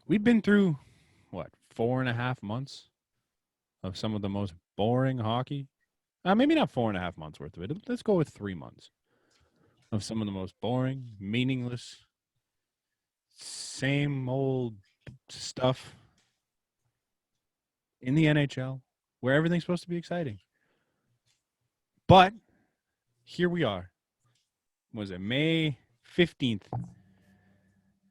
We've been through, 4.5 months of some of the most boring hockey? Maybe not 4.5 months worth of it. Let's go with 3 months of some of the most boring, meaningless, same old stuff in the NHL where everything's supposed to be exciting. But here we are. Was it May 15th?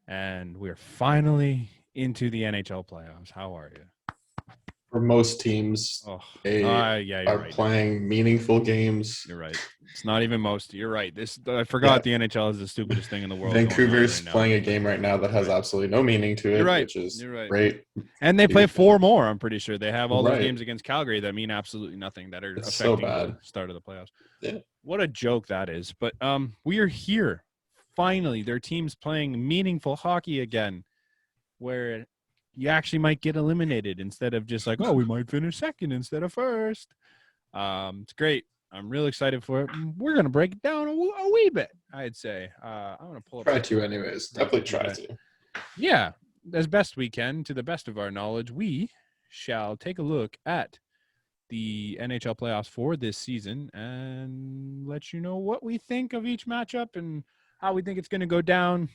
And we're finally into the NHL playoffs. How are you? For most teams, you're are right. playing meaningful games. You're right. It's not even most. You're right. I forgot the NHL is the stupidest thing in the world. Vancouver's playing a game right now that has absolutely no meaning to it, which is great. And they play 4 more, I'm pretty sure. They have all those games against Calgary that mean absolutely nothing, that are affecting the start of the playoffs. Yeah. What a joke that is. But we are here. Finally, their team's playing meaningful hockey again, where you actually might get eliminated instead of just like, we might finish second instead of first. It's great. I'm real excited for it. We're going to break it down a wee bit, I'd say. I'm going to pull up. Try to anyways. Definitely try to. Yeah, as best we can, to the best of our knowledge, we shall take a look at the NHL playoffs for this season and let you know what we think of each matchup and how we think it's going to go down,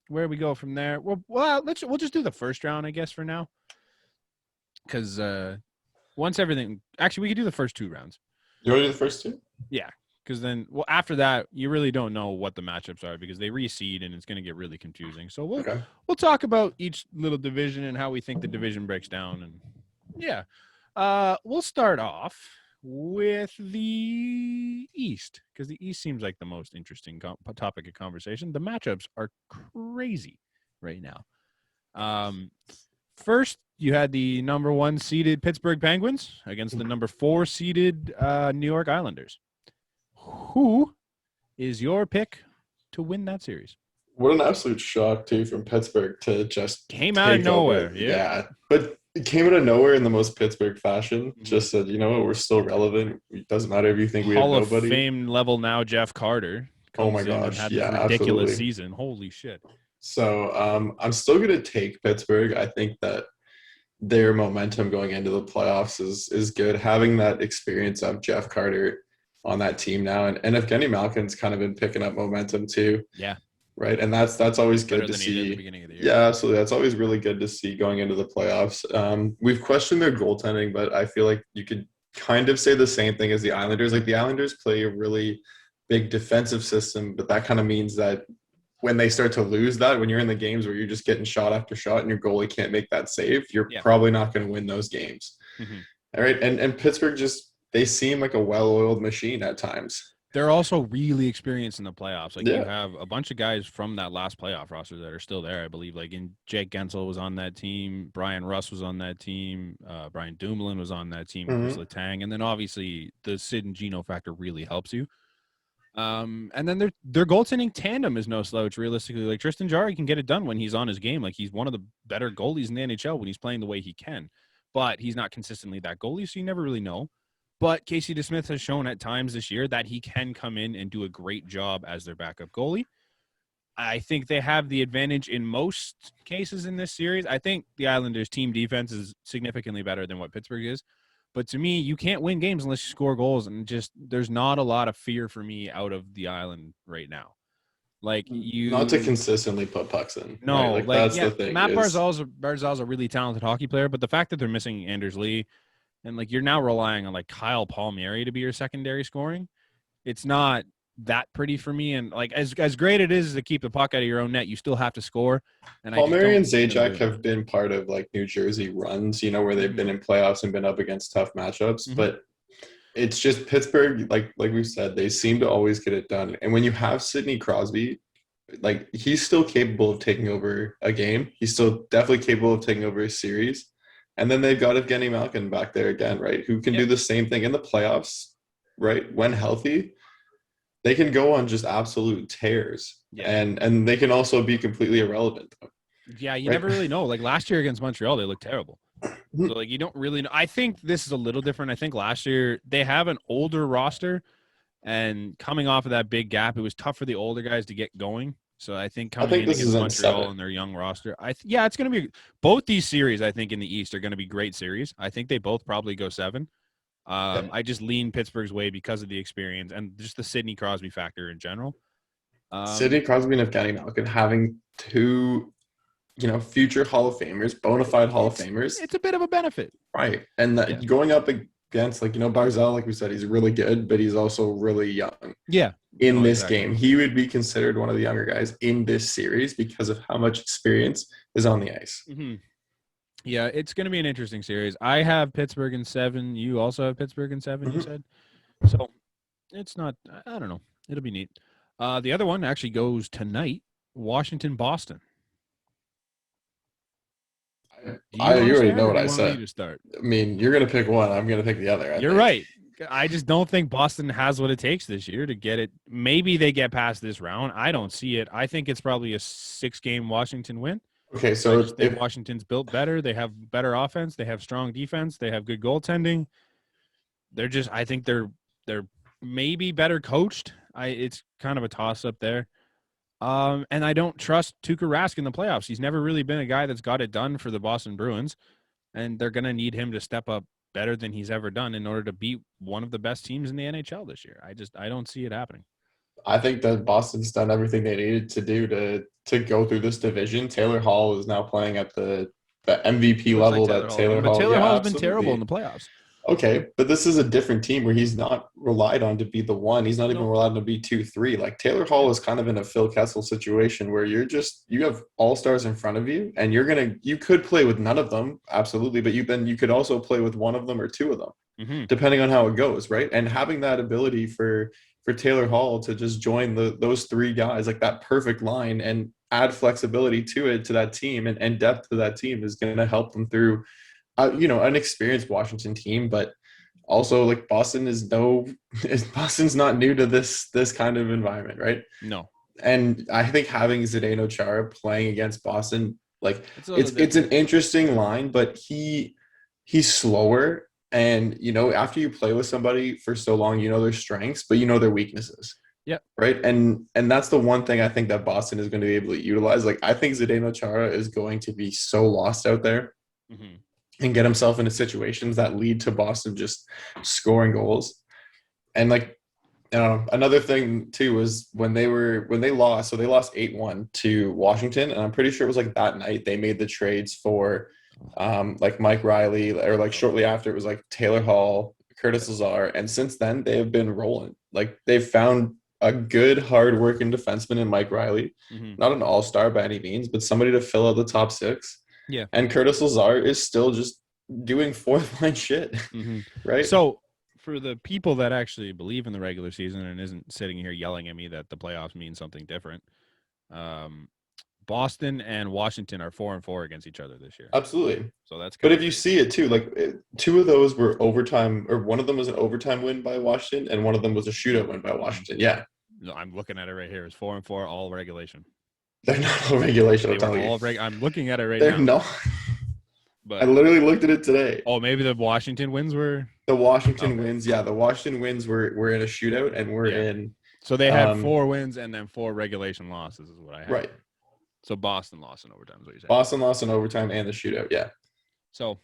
where we go from there. We'll just do the first round, I guess, for now. Because once everything – actually, we could do the first 2 rounds. You want to do the first 2? Yeah, because then after that, you really don't know what the matchups are because they reseed and it's going to get really confusing. So we'll talk about each little division and how we think the division breaks down. And yeah, we'll start off with the East because the East seems like the most interesting topic of conversation. The matchups are crazy right now. First, you had the number 1 seeded Pittsburgh Penguins against the number 4 seeded New York Islanders. Who is your pick to win that series? What an absolute shock, too, from Pittsburgh to just came out of nowhere. Yeah, but it came out of nowhere in the most Pittsburgh fashion. Just said, you know what, we're still relevant. It doesn't matter if you think we have nobody. Hall of Fame level now, Jeff Carter. Oh my gosh, had this ridiculous season. Holy shit. So I'm still going to take Pittsburgh. I think that their momentum going into the playoffs is good. Having that experience of Jeff Carter on that team now, and Evgeny Malkin's kind of been picking up momentum too. Yeah. Right. And that's always good to see. At the beginning of the year. Yeah, absolutely. That's always really good to see going into the playoffs. We've questioned their goaltending, but I feel like you could kind of say the same thing as the Islanders. Like the Islanders play a really big defensive system, but that kind of means that when they start to lose that, when you're in the games where you're just getting shot after shot and your goalie can't make that save, you're probably not going to win those games. Mm-hmm. All right. And Pittsburgh they seem like a well-oiled machine at times. They're also really experienced in the playoffs. Like you have a bunch of guys from that last playoff roster that are still there, I believe. Like Jake Gensel was on that team. Brian Russ was on that team. Brian Dumoulin was on that team. Chris Letang. And then obviously the Sid and Gino factor really helps you. And then their goaltending tandem is no slouch, realistically. Like Tristan Jarry can get it done when he's on his game. Like he's one of the better goalies in the NHL when he's playing the way he can. But he's not consistently that goalie, so you never really know. But Casey DeSmith has shown at times this year that he can come in and do a great job as their backup goalie. I think they have the advantage in most cases in this series. I think the Islanders' team defense is significantly better than what Pittsburgh is. But to me, you can't win games unless you score goals. And just there's not a lot of fear for me out of the Island right now. Like not to consistently put pucks in. No, right? That's the thing. Matt Barzal's a really talented hockey player, but the fact that they're missing Anders Lee and like you're now relying on like Kyle Palmieri to be your secondary scoring, it's not that pretty for me. And like as great it is to keep the puck out of your own net, you still have to score. And Palmieri and Zajac have been part of like New Jersey runs, where they've been in playoffs and been up against tough matchups. Mm-hmm. But it's just Pittsburgh, like we said, they seem to always get it done. And when you have Sidney Crosby, like he's still capable of taking over a game. He's still definitely capable of taking over a series. And then they've got Evgeny Malkin back there again, right? Who can do the same thing in the playoffs, right? When healthy, they can go on just absolute tears. Yeah. And they can also be completely irrelevant. Yeah, you never really know. Like last year against Montreal, they looked terrible. So like you don't really know. I think this is a little different. I think last year they have an older roster, and coming off of that big gap, it was tough for the older guys to get going. So I think I coming think in this is against in Montreal 7. and their young roster, yeah, it's going to be both these series. I think in the East are going to be great series. I think they both probably go 7. Yeah. I just lean Pittsburgh's way because of the experience and just the Sidney Crosby factor in general. Sidney Crosby and Evgeny Malkin having 2, future Hall of Famers, bona fide Hall of Famers. It's a bit of a benefit. Right. And that going up against, Barzal, like we said, he's really good, but he's also really young. Yeah. In this game, he would be considered one of the younger guys in this series because of how much experience is on the ice. Mm-hmm. Yeah, it's going to be an interesting series. I have Pittsburgh in 7. You also have Pittsburgh in 7, you said? So it's not, I don't know. It'll be neat. The other one actually goes tonight, Washington-Boston. You already know what I said. To start? I mean, you're going to pick one. I'm going to pick the other. You're right. I just don't think Boston has what it takes this year to get it. Maybe they get past this round. I don't see it. I think it's probably a 6-game Washington win. Okay, so if Washington's built better, they have better offense, they have strong defense, they have good goaltending. I think they're maybe better coached. It's kind of a toss up there. And I don't trust Tuukka Rask in the playoffs. He's never really been a guy that's got it done for the Boston Bruins, and they're going to need him to step up better than he's ever done in order to beat one of the best teams in the NHL this year. I don't see it happening. I think that Boston's done everything they needed to do to go through this division. Taylor Hall is now playing at the MVP level that Taylor Hall. But Taylor Hall has been terrible in the playoffs. Okay, but this is a different team where he's not relied on to be the one. He's not even relied on to be 2-3. Like Taylor Hall is kind of in a Phil Kessel situation where you have all-stars in front of you, and you could play with none of them, absolutely, but you could also play with one of them or 2 of them, depending on how it goes, right? And having that ability for Taylor Hall to just join those 3 guys, like that perfect line, and add flexibility to that team and depth to that team is going to help them through an experienced Washington team, but also like Boston's not new to this kind of environment, right? No. And I think having Zdeno Chara playing against Boston, like it's an interesting line, but he's slower. And, after you play with somebody for so long, their strengths, but their weaknesses. Yeah. Right. And that's the one thing I think that Boston is going to be able to utilize. Like, I think Zdeno Chara is going to be so lost out there. And get himself into situations that lead to Boston just scoring goals. And another thing too was when they lost, so they lost 8-1 to Washington, and I'm pretty sure it was like that night they made the trades for Mike Riley, or shortly after it was like Taylor Hall, Curtis Lazar, and since then they have been rolling. Like they've found a good, hard-working defenseman in Mike Riley, not an all-star by any means, but somebody to fill out the top 6. Yeah. And Curtis Lazar is still just doing fourth-line shit, right? So for the people that actually believe in the regular season and isn't sitting here yelling at me that the playoffs mean something different, Boston and Washington are 4-4 against each other this year. Absolutely. So that's. But if you see it too, like 2 of those were overtime, or one of them was an overtime win by Washington, and one of them was a shootout win by Washington. Yeah. No, I'm looking at it right here. It's 4-4 all regulation. They're not all regulation. I'm looking at it right now. They're not. But I literally looked at it today. Oh, maybe the Washington wins were. The Washington wins, yeah. The Washington wins were in a shootout, and we're in. So they had 4 wins and then 4 regulation losses, is what I had. Right. So Boston lost in overtime, is what you're saying. Boston lost in overtime and the shootout, yeah. So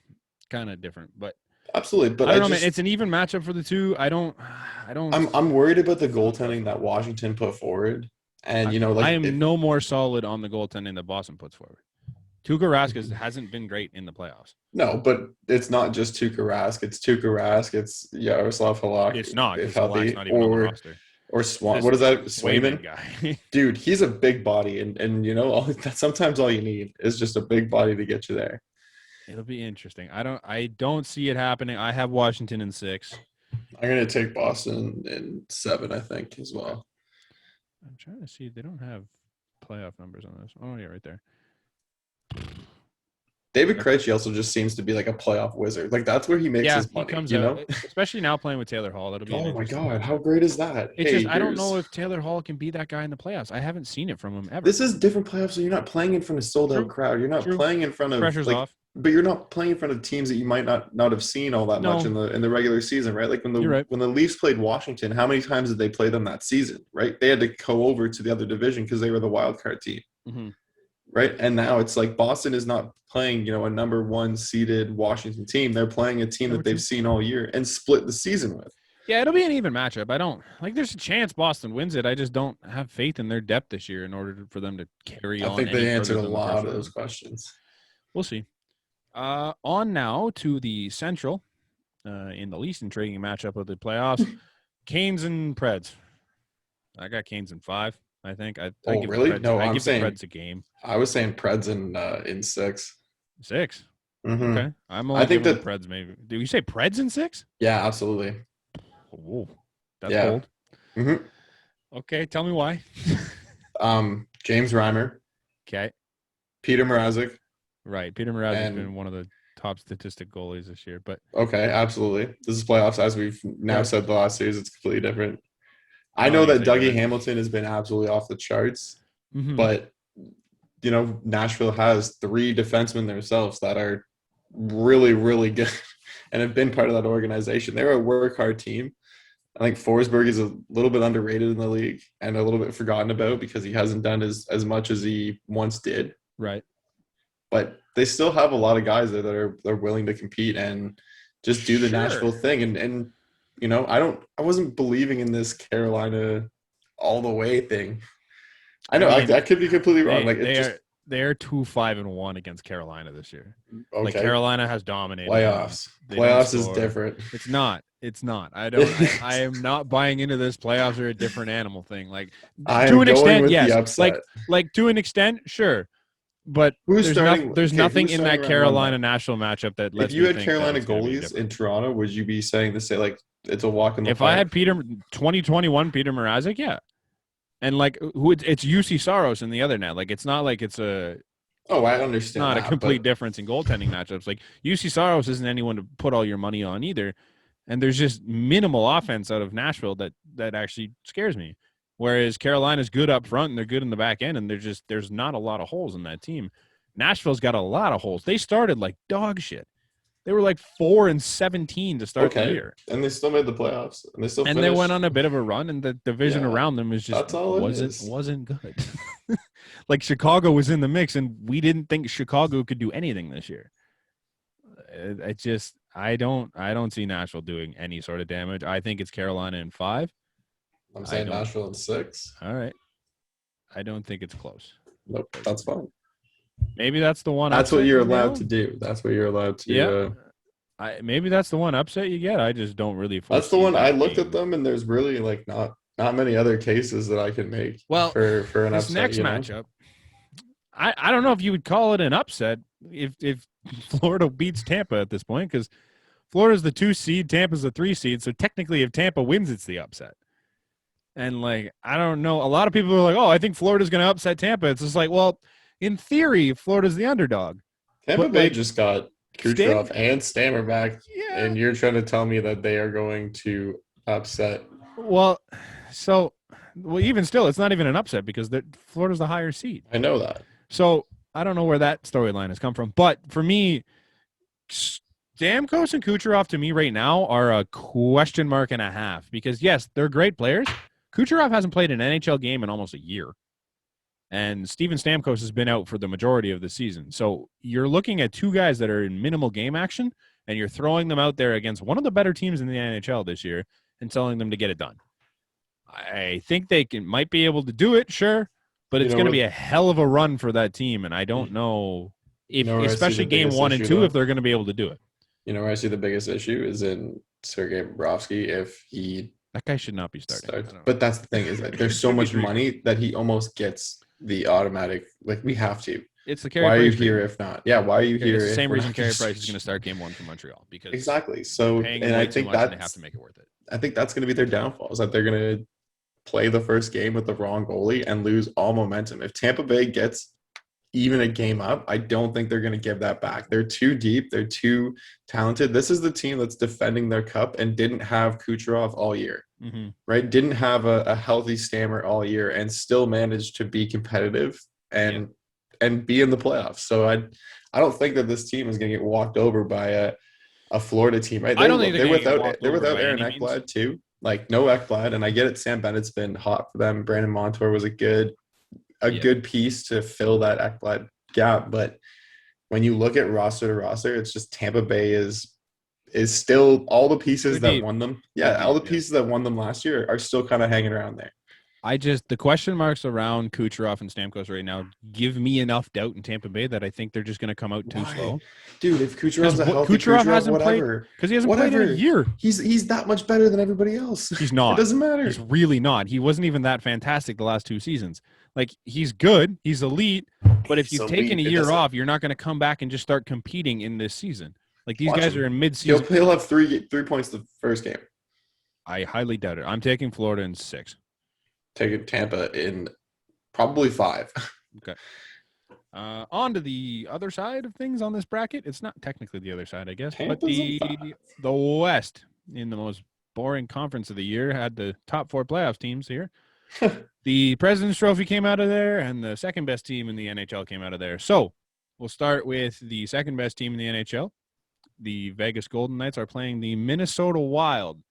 kind of different, but. Absolutely, but I don't know, man. It's an even matchup for the 2. I don't. I'm worried about the goaltending that Washington put forward. And I am no more solid on the goaltending that Boston puts forward. Tuukka Rask hasn't been great in the playoffs. No, but it's not just Tuukka Rask. It's Tuukka Rask. It's Yaroslav Halak. It's not. If healthy, not even on the roster. Or Swan. What is that? Swayman guy. Dude, he's a big body, and sometimes all you need is just a big body to get you there. It'll be interesting. I don't see it happening. I have Washington in 6. I'm gonna take Boston in 7, I think, as well. I'm trying to see. They don't have playoff numbers on this. Oh, yeah, right there. David Krejci also just seems to be like a playoff wizard. Like that's where he makes his money. He comes out, especially now playing with Taylor Hall. That'll be. Oh my god, how great is that? I don't know if Taylor Hall can be that guy in the playoffs. I haven't seen it from him ever. This is different playoffs, so you're not playing in front of sold out crowd. You're not playing in front of pressure's off. but you're not playing in front of teams that you might not have seen all that much in the regular season, right? Like You're right. when the Leafs played Washington, how many times did they play them that season, right? They had to go over to the other division because they were the wild card team, right? And now it's like Boston is not playing, a number one seeded Washington team. They're playing a team that they've seen all year and split the season with. Yeah, it'll be an even matchup. I don't like. There's a chance Boston wins it. I just don't have faith in their depth this year in order for them to carry on. I think they answered a lot of those questions. We'll see. On now to the Central, in the least intriguing matchup of the playoffs, Canes and Preds. I got Canes in 5. I think. I give really? The Preds, No, I I'm give saying the Preds a game. I was saying Preds in 6. 6. Mm-hmm. Okay, I think the Preds maybe. Do you say Preds in 6? Yeah, absolutely. Oh, that's bold. Mm-hmm. Okay, tell me why. James Reimer. Okay. Peter Mrazek. Right, Peter Mrazek has been one of the top statistic goalies this year, but okay, absolutely. This is playoffs, as we've now said the last series. It's completely different. I know that Dougie Hamilton has been absolutely off the charts, but Nashville has 3 defensemen themselves that are really, really good and have been part of that organization. They're a work hard team. I think Forsberg is a little bit underrated in the league and a little bit forgotten about because he hasn't done as much as he once did. Right. But they still have a lot of guys that are willing to compete and just do the Nashville thing. And I wasn't believing in this Carolina all the way thing. I know I could be completely wrong. They're 2-5-1 against Carolina this year. Okay. Like Carolina has dominated. Playoffs is different. It's not. I am not buying into this. Playoffs are a different animal thing. Like to an extent, yes. Like to an extent, sure. But there's nothing in that Carolina-Nashville matchup that lets me think. If you had Carolina goalies in Toronto, would you be saying to say like it's a walk in the park? If I had 2021 Peter Mrazek, yeah. And like it's UC Saros in the other net. Like it's not like it's a I understand. Not a complete difference in goaltending matchups. Like UC Saros isn't anyone to put all your money on either. And there's just minimal offense out of Nashville that actually scares me. Whereas Carolina's good up front and they're good in the back end, and there's not a lot of holes in that team. Nashville's got a lot of holes. They started like dog shit. They were like 4-17 to start the year, and they still made the playoffs, and they went on a bit of a run, and the division around them was just wasn't good. Like Chicago was in the mix, and we didn't think Chicago could do anything this year. I don't see Nashville doing any sort of damage. I think it's Carolina in 5. I'm saying Nashville in 6. All right. I don't think it's close. Nope, that's fine. Maybe that's the one. That's what you're allowed to do. That's what you're allowed to. Yeah. Maybe that's the one upset you get. I just don't really. That's the one. I looked at them, and there's really like not many other cases that I can make. Well, for an upset. Next matchup, I don't know if you would call it an upset if Florida beats Tampa at this point, because Florida's the 2 seed, Tampa's the 3 seed. So technically, if Tampa wins, it's the upset. And, like, I don't know. A lot of people are like, I think Florida's going to upset Tampa. It's just like, well, in theory, Florida's the underdog. Tampa Bay just got Kucherov and Stammer back, and you're trying to tell me that they are going to upset. Well, even still, it's not even an upset because Florida's the higher seed. I know that. So I don't know where that storyline has come from. But for me, Stamkos and Kucherov to me right now are a question mark and a half because, yes, they're great players. Kucherov hasn't played an NHL game in almost a year. And Steven Stamkos has been out for the majority of the season. So you're looking at 2 guys that are in minimal game action, and you're throwing them out there against one of the better teams in the NHL this year and telling them to get it done. I think they might be able to do it, sure, but it's going to be a hell of a run for that team, and I don't know, especially game 1 and 2, if they're going to be able to do it. You know where I see the biggest issue is in Sergei Bobrovsky if he That guy should not be starting. But that's the thing is that there's so much money that he almost gets the automatic. Like we have to. It's the Carey Why Price are you here if not? Yeah, why are you here? It's the same reason Carey Price is going to start game 1 for Montreal because exactly. So and I think that they have to make it worth it. I think that's going to be their downfall is that they're going to play the first game with the wrong goalie and lose all momentum. If Tampa Bay gets even a game up, I don't think they're going to give that back. They're too deep. They're too talented. This is the team that's defending their cup and didn't have Kucherov all year, right? Didn't have a healthy Stammer all year and still managed to be competitive and and be in the playoffs. So I don't think that this team is going to get walked over by a Florida team, right? I don't think They're without by Aaron any means. Ekblad too. Like no Ekblad, and I get it. Sam Bennett's been hot for them. Brandon Montour was a good piece to fill that Ekblad gap, but when you look at roster to roster, it's just Tampa Bay is still all the pieces that won them. Yeah, all the pieces that won them last year are still kind of hanging around there. The question marks around Kucherov and Stamkos right now give me enough doubt in Tampa Bay that I think they're just going to come out too slow. Dude, if Kucherov's a healthy Kucherov hasn't whatever. Because he hasn't played in a year. He's that much better than everybody else. He's not. It doesn't matter. He's really not. He wasn't even that fantastic the last 2 seasons. Like, he's good. He's elite. But if you've taken a year off, you're not going to come back and just start competing in this season. Like, these guys are in mid-season. He'll have three points the first game. I highly doubt it. I'm taking Florida in 6. Taking Tampa in probably 5. Okay. On to the other side of things on this bracket. It's not technically the other side, I guess. Tampa's but the West, in the most boring conference of the year, had the top 4 playoffs teams here. The President's Trophy came out of there, and the second best team in the NHL came out of there. So we'll start with the second best team in the NHL. The Vegas Golden Knights are playing the Minnesota Wild.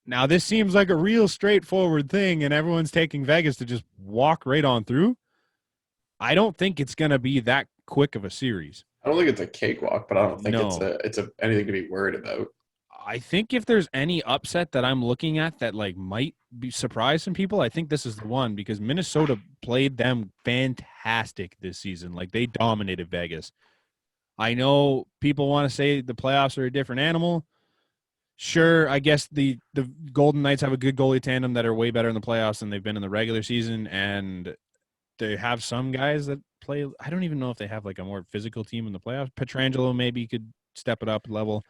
Now, this seems like a real straightforward thing, and everyone's taking Vegas to just walk right on through. I don't think it's going to be that quick of a series. I don't think it's a cakewalk, but I don't think it's anything to be worried about. I think if there's any upset that I'm looking at that like might be surprise some people, I think this is the one, because Minnesota played them fantastic this season. Like, they dominated Vegas. I know people want to say the playoffs are a different animal. Sure, I guess the Golden Knights have a good goalie tandem that are way better in the playoffs than they've been in the regular season, and they have some guys that play. I don't even know if they have like a more physical team in the playoffs. Pietrangelo maybe could step it up a level.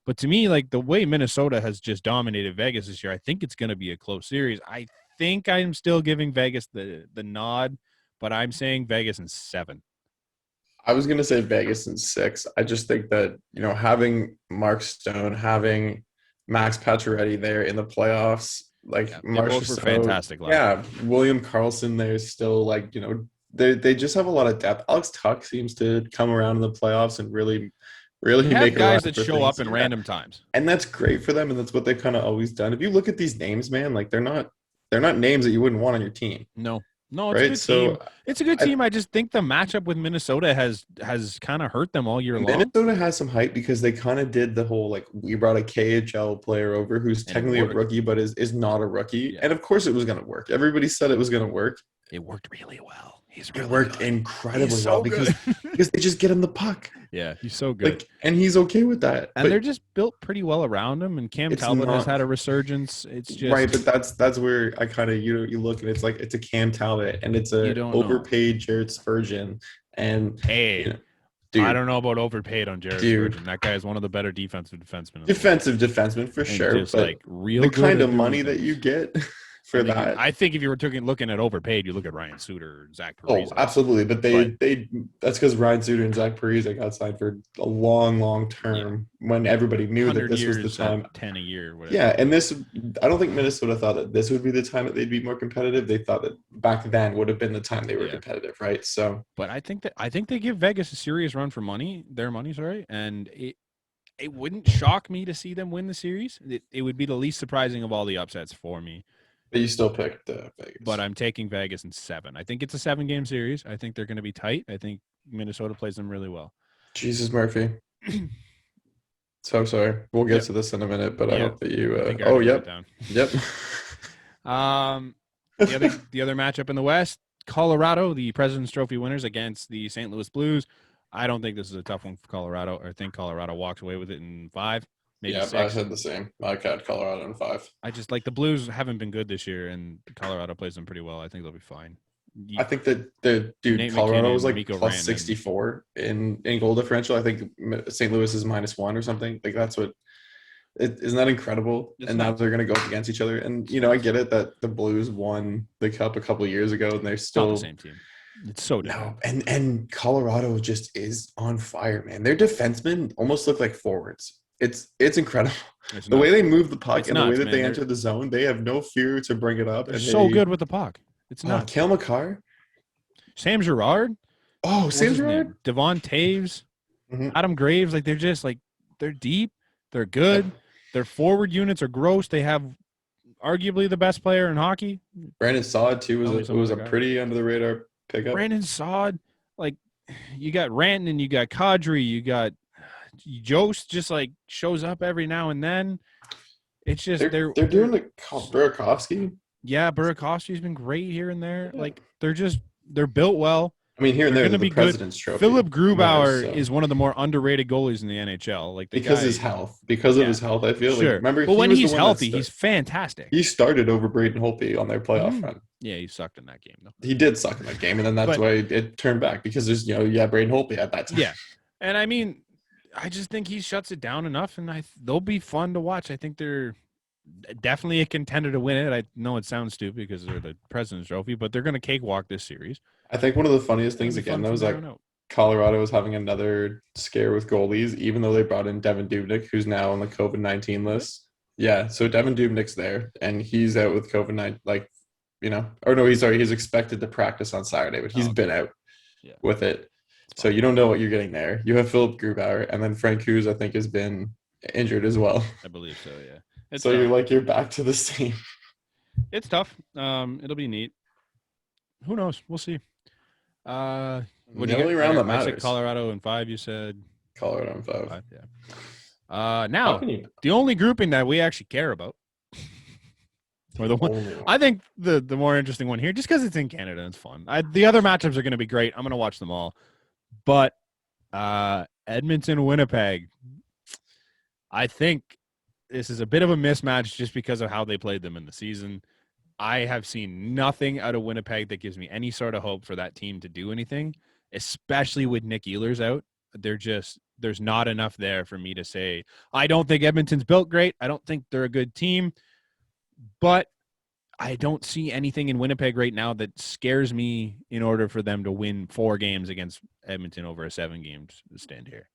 But to me, like, the way Minnesota has just dominated Vegas this year, I think it's going to be a close series. I think I'm still giving Vegas the nod, but I'm saying Vegas in 7. I was going to say Vegas in 6. I just think that, having Mark Stone, having Max Pacioretty there in the playoffs, both were fantastic. William Karlsson there still, they just have a lot of depth. Alex Tuch seems to come around in the playoffs and really make guys that show up in random times, and that's great for them, and that's what they've kind of always done. If you look at these names, man, like they're not names that you wouldn't want on your team. No, it's a good team. It's a good team. I just think the matchup with Minnesota has kind of hurt them all year long. Minnesota has some hype because they kind of did the whole, we brought a KHL player over who's technically a rookie but is not a rookie. Yeah. And of course it was going to work. Everybody said it was going to work. It worked really well. It worked incredibly well because they just get him the puck. Yeah, he's so good. And he's okay with that. And they're just built pretty well around him. And Cam Talbot has had a resurgence. It's just right, but that's where I kind of you look and it's like it's a Cam Talbot and it's a overpaid Jared Spurgeon. And dude, I don't know about overpaid on Jared Spurgeon. That guy is one of the better defensive defensemen. Defenseman for sure. Just but the kind of money that you get. That, I think if you were looking at overpaid, you look at Ryan Suter, Zach Parise. Oh, absolutely. But that's because Ryan Suter and Zach Parise got signed for a long term when everybody knew that this was the time. 10 a year. Whatever. Yeah, and I don't think Minnesota thought that this would be the time that they'd be more competitive. They thought that back then would have been the time they were competitive, right? So, but I think they give Vegas a serious run for money. Their money, sorry, and it wouldn't shock me to see them win the series. It would be the least surprising of all the upsets for me. But you still picked Vegas. But I'm taking Vegas in 7. I think it's a 7-game series. I think they're going to be tight. I think Minnesota plays them really well. Jesus, Murphy. So sorry. We'll get to this in a minute, but I hope that you yep. The other matchup in the West, Colorado, the President's Trophy winners against the St. Louis Blues. I don't think this is a tough one for Colorado. I think Colorado walks away with it in 5. Maybe 6. I said the same. I got Colorado in 5. I just the Blues haven't been good this year, and Colorado plays them pretty well. I think they'll be fine. I think that Colorado was like plus 64 in goal differential. I think St. Louis is -1 or something. Like that's what. Isn't that incredible? Now they're going to go up against each other. And I get it that the Blues won the Cup a couple of years ago, and they're still not the same team. It's so different. No, and Colorado just is on fire, man. Their defensemen almost look like forwards. It's incredible. The way they move the puck and the way that they enter the zone, they have no fear to bring it up. They're so good with the puck. It's not. Cale Makar. Sam Girard. Oh, Sam Girard? Devon Taves, Adam Graves. Like, they're just like, they're deep. They're good. Yep. Their forward units are gross. They have arguably the best player in hockey. Brandon Saad, too, was a pretty under the radar pickup. Brandon Saad, like, you got Rantanen, you got Kadri, you got Jost just like shows up every now and then. It's just they're doing the Burakovsky. Yeah, Burakovsky's been great here and there. Yeah. Like, they're built well. I mean, here and there, the President's Trophy. Philip Grubauer is one of the more underrated goalies in the NHL. Like, because of his health, I feel like. Remember, but when he's healthy, he's fantastic. He started over Braden Holtby on their playoff run. Yeah, he sucked in that game, though. He did suck in that game, and then that's why it turned back, because there's Braden Holtby at that time. Yeah, and I mean, I just think he shuts it down enough, and they'll be fun to watch. I think they're definitely a contender to win it. I know it sounds stupid because they're the President's Trophy, but they're going to cakewalk this series. I think one of the funniest things again, though, is like Colorado was having another scare with goalies, even though they brought in Devin Dubnyk, who's now on the COVID-19 list. Yeah, so Devin Dubnyk's there, and he's out with COVID-19, he's expected to practice on Saturday, but he's been out with it. So you don't know what you're getting there. You have Philip Grubauer, and then Frank Hughes, I think, has been injured as well. I believe so, yeah. So you're back to the same. It's tough. It'll be neat. Who knows? We'll see. The only round that matters. I said Colorado in 5. You said Colorado in 5. Yeah. Now the only grouping that we actually care about, or the one I think the more interesting one here, just because it's in Canada and it's fun. The other matchups are going to be great. I'm going to watch them all, but Edmonton, Winnipeg. I think this is a bit of a mismatch just because of how they played them in the season. I have seen nothing out of Winnipeg that gives me any sort of hope for that team to do anything, especially with Nick Ehlers out. There's not enough there for me to say, I don't think Edmonton's built great. I don't think they're a good team, but I don't see anything in Winnipeg right now that scares me in order for them to win 4 games against Edmonton over a 7-game stand here.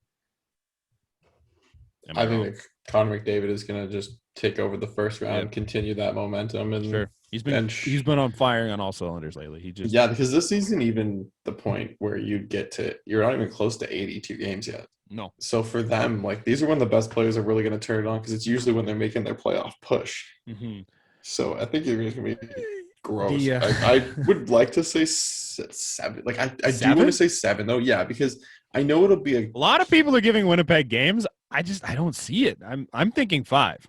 I think that Connor McDavid is going to just take over the first round and continue that momentum. And sure. He's been on firing on all cylinders lately. Because this season, even the point where you're not even close to 82 games yet. No. So for them, like, these are when the best players are really going to turn it on, because it's usually when they're making their playoff push. Mm-hmm. So I think you're going to be gross. I would like to say 7. Like, I do want to say 7 though. Yeah, because I know it'll be a lot of people are giving Winnipeg games. I don't see it. I'm thinking 5.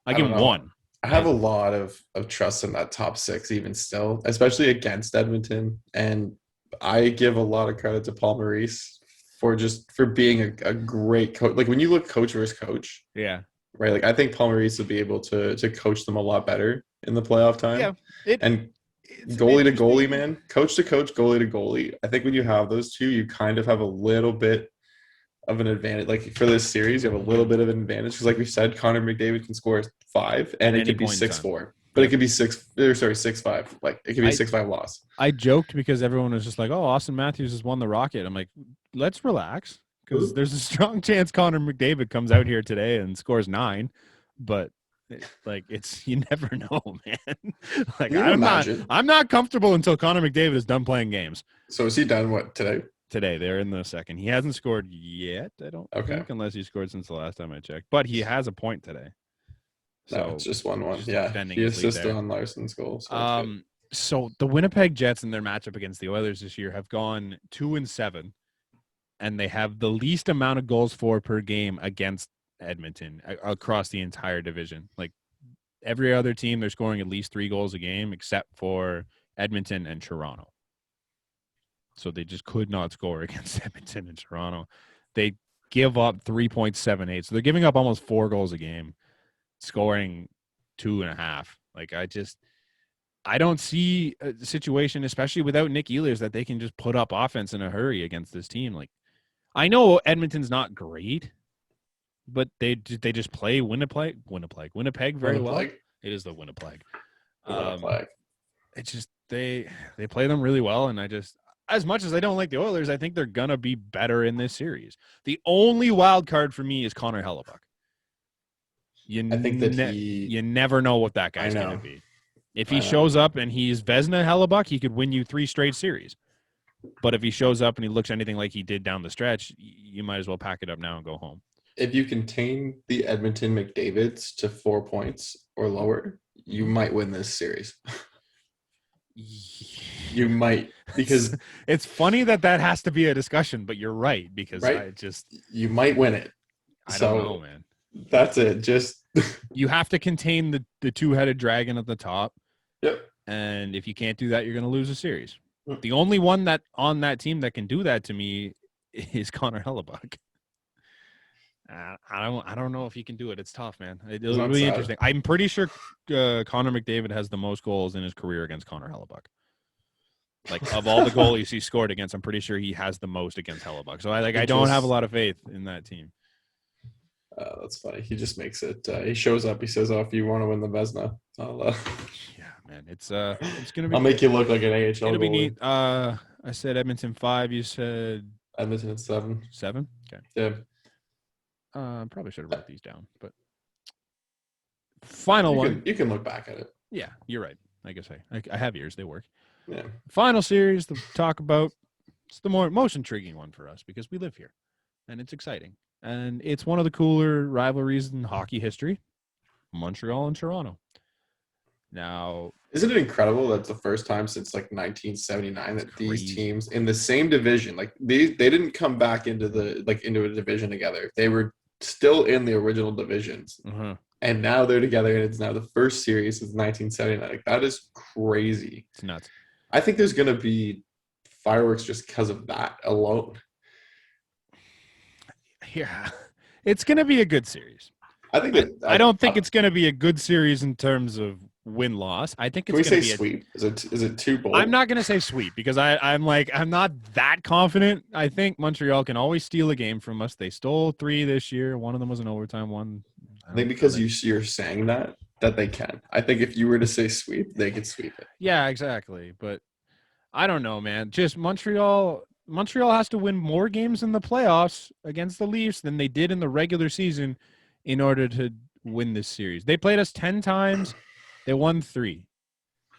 I give them 1. I have a lot of trust in that top 6 even still, especially against Edmonton. And I give a lot of credit to Paul Maurice for being a great coach. Like, when you look coach versus coach. Yeah. Right. Like, I think Paul Maurice will be able to coach them a lot better in the playoff time. Yeah. Goalie to goalie, man. Coach to coach, goalie to goalie. I think when you have those two, you kind of have a little bit of an advantage. Like, for this series, you have a little bit of an advantage because, like we said, Connor McDavid can score 5, and it could be 6-4, but it could be 6-5. Like, it could be a 6-5 loss. I joked because everyone was just like, "Oh, Austin Matthews has won the Rocket." I'm like, let's relax, because there's a strong chance Connor McDavid comes out here today and scores 9, but. Like, you never know, man. Like, I'm not comfortable until Connor McDavid is done playing games. So is he done today? Today, they're in the second. He hasn't scored yet, I don't think, unless he scored since the last time I checked. But he has a point today. So it's just 1-1. Yeah, he assisted on Larson's goal. So the Winnipeg Jets in their matchup against the Oilers this year have gone 2-7, and they have the least amount of goals for per game against Edmonton across the entire division. Like, every other team, they're scoring at least 3 goals a game except for Edmonton and Toronto. So they just could not score against Edmonton and Toronto. They give up 3.78. So they're giving up almost 4 goals a game, scoring 2.5. Like, I don't see a situation, especially without Nick Ehlers, that they can just put up offense in a hurry against this team. Like, I know Edmonton's not great, but they just play Winnipeg very well. It is the Winnipeg. It's just they play them really well, and as much as I don't like the Oilers, I think they're gonna be better in this series. The only wild card for me is Connor Hellebuck. I think that you never know what that guy's gonna be. If he shows up and he's Vezina Hellebuck, he could win you 3 straight series. But if he shows up and he looks anything like he did down the stretch, you might as well pack it up now and go home. If you contain the Edmonton McDavids to 4 points or lower, you might win this series. You might, because it's funny that has to be a discussion, but you're right, because you might win it. I don't know, man. That's it. Just you have to contain the two-headed dragon at the top. Yep. And if you can't do that, you're going to lose a series. The only one that on that team that can do that to me is Connor Hellebuck. I don't know if he can do it. It's tough, man. It'll be interesting. I'm pretty sure Connor McDavid has the most goals in his career against Connor Hellebuck. Like, of all the goalies he scored against, I'm pretty sure he has the most against Hellebuck. So I don't have a lot of faith in that team. That's funny. He just makes it. He shows up. He says, "Oh, if you want to win the Vezina, yeah, man. It's gonna be. I'll make you look like an AHL. It'll be neat. I said Edmonton 5. You said Edmonton 7. 7. Okay. Yeah. Probably should have wrote these down, but final one. You can look back at it. Yeah, you're right. I guess I have ears. They work. Yeah. Final series to talk about. It's the most intriguing one for us because we live here, and it's exciting, and it's one of the cooler rivalries in hockey history. Montreal and Toronto. Now, isn't it incredible that it's the first time since like 1979 that these teams in the same division, like they didn't come back into a division together. They were still in the original divisions, and now they're together, and it's now the first series since 1979. Like, that is crazy. It's nuts. I think there's going to be fireworks just because of that alone. Yeah, it's going to be a good series. I don't think it's going to be a good series in terms of win-loss. I think it's going to be sweep. Is it too bold? I'm not going to say sweep because I'm not that confident. I think Montreal can always steal a game from us. They stole 3 this year. One of them was an overtime one. I think because you're saying that they can. I think if you were to say sweep, they could sweep it. Yeah, exactly. But I don't know, man. Just Montreal has to win more games in the playoffs against the Leafs than they did in the regular season in order to win this series. They played us 10 times. They won 3.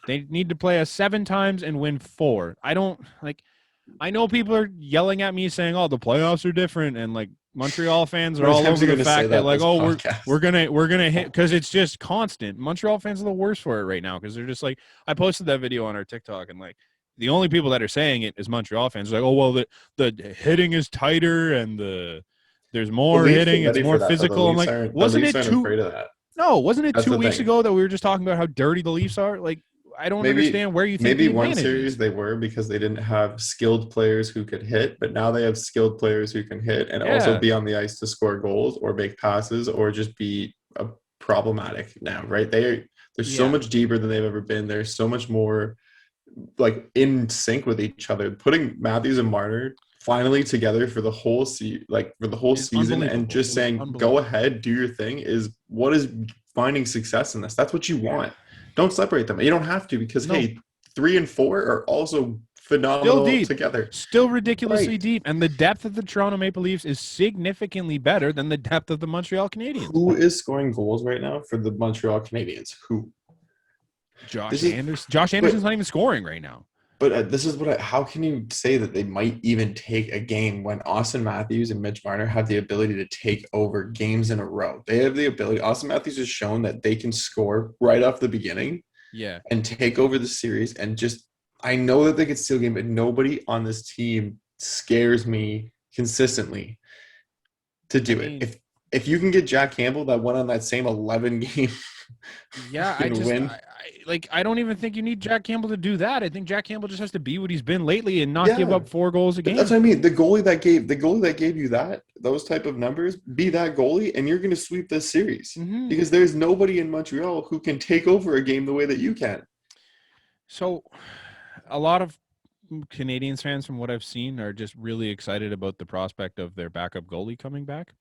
They need to play us 7 times and win 4. I know people are yelling at me saying, "Oh, the playoffs are different," and like Montreal fans are all over the fact that like, "Oh, we're gonna hit," because it's just constant. Montreal fans are the worst for it right now because they're just like, I posted that video on our TikTok and like the only people that are saying it is Montreal fans. Like, "Oh, well, the hitting is tighter and there's more hitting. It's more physical." I'm like, wasn't it 2 weeks ago that we were just talking about how dirty the Leafs are? Like, I don't understand where you think maybe one series they were because they didn't have skilled players who could hit, but now they have skilled players who can hit and also be on the ice to score goals or make passes or just be problematic now, right? They're so much deeper than they've ever been. They're so much more like in sync with each other. Putting Matthews and Marner finally together for the whole season and just saying, "Go ahead, do your thing," is what is finding success in this. That's what you want. Don't separate them. You don't have to because, hey, 3 and 4 are also phenomenal together. Still ridiculously deep. And the depth of the Toronto Maple Leafs is significantly better than the depth of the Montreal Canadiens. Who is scoring goals right now for the Montreal Canadiens? Who? Josh Anderson. Josh Anderson's not even scoring right now. But this is how can you say that they might even take a game when Austin Matthews and Mitch Marner have the ability to take over games in a row? They have the ability. Austin Matthews has shown that they can score right off the beginning and take over the series. And just, I know that they could steal a game, but nobody on this team scares me consistently to do it. If you can get Jack Campbell that went on that same 11 game win. I don't even think you need Jack Campbell to do that. I think Jack Campbell just has to be what he's been lately and not give up 4 goals a game. That's what I mean. The goalie that gave you those type of numbers, be that goalie, and you're going to sweep this series because there's nobody in Montreal who can take over a game the way that you can. So, a lot of Canadiens fans, from what I've seen, are just really excited about the prospect of their backup goalie coming back,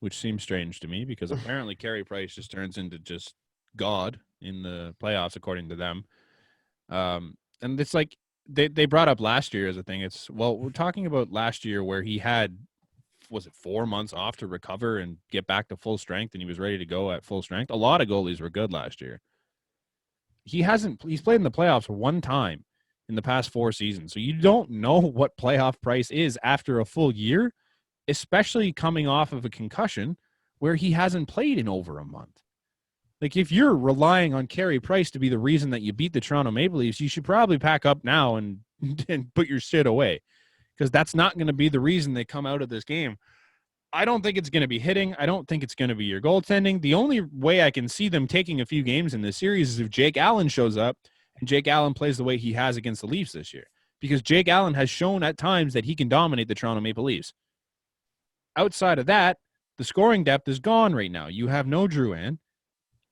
which seems strange to me because apparently Carey Price just turns into just God in the playoffs, according to them. And it's like they brought up last year as a thing. We're talking about last year where he had, 4 months off to recover and get back to full strength, and he was ready to go at full strength. A lot of goalies were good last year. He's played in the playoffs 1 time in the past 4 seasons. So you don't know what playoff price is after a full year, especially coming off of a concussion where he hasn't played in over a month. Like, if you're relying on Carey Price to be the reason that you beat the Toronto Maple Leafs, you should probably pack up now and put your shit away, because that's not going to be the reason they come out of this game. I don't think it's going to be hitting. I don't think it's going to be your goaltending. The only way I can see them taking a few games in this series is if Jake Allen shows up and Jake Allen plays the way he has against the Leafs this year, because Jake Allen has shown at times that he can dominate the Toronto Maple Leafs. Outside of that, the scoring depth is gone right now. You have no Drouin.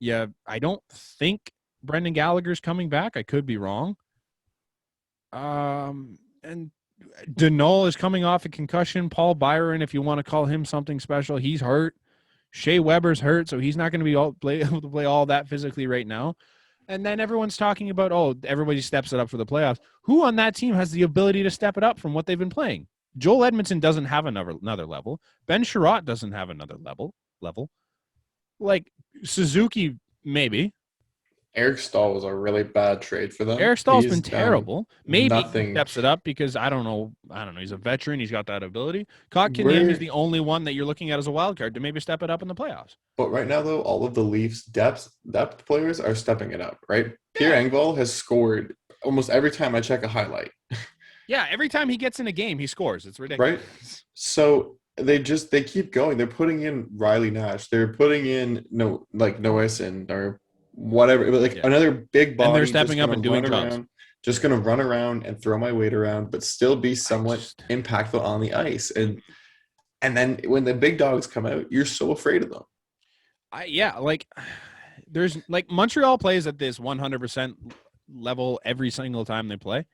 Yeah, I don't think Brendan Gallagher's coming back. I could be wrong. And Denault is coming off a concussion. Paul Byron, if you want to call him something special, he's hurt. Shea Weber's hurt, so he's not going to be able to play all that physically right now. And then everyone's talking about, everybody steps it up for the playoffs. Who on that team has the ability to step it up from what they've been playing? Joel Edmondson doesn't have another level. Ben Sherratt doesn't have another level. Like, Suzuki, maybe. Eric Stahl was a really bad trade for them. Eric Stahl's been terrible. Maybe nothing. He steps it up because I don't know. He's a veteran. He's got that ability. Kotkaniemi is the only one that you're looking at as a wild card to maybe step it up in the playoffs. But right now, though, all of the Leafs depth players are stepping it up, right? Pierre Engvall has scored almost every time I check a highlight. Yeah, every time he gets in a game, he scores. It's ridiculous. Right? So they keep going. They're putting in Riley Nash. They're putting in Noah Eason or whatever, another big body. And they're stepping up and doing jobs. Just going to run around and throw my weight around, but still be somewhat impactful on the ice. And then when the big dogs come out, you're so afraid of them. There's Montreal plays at this 100% level every single time they play.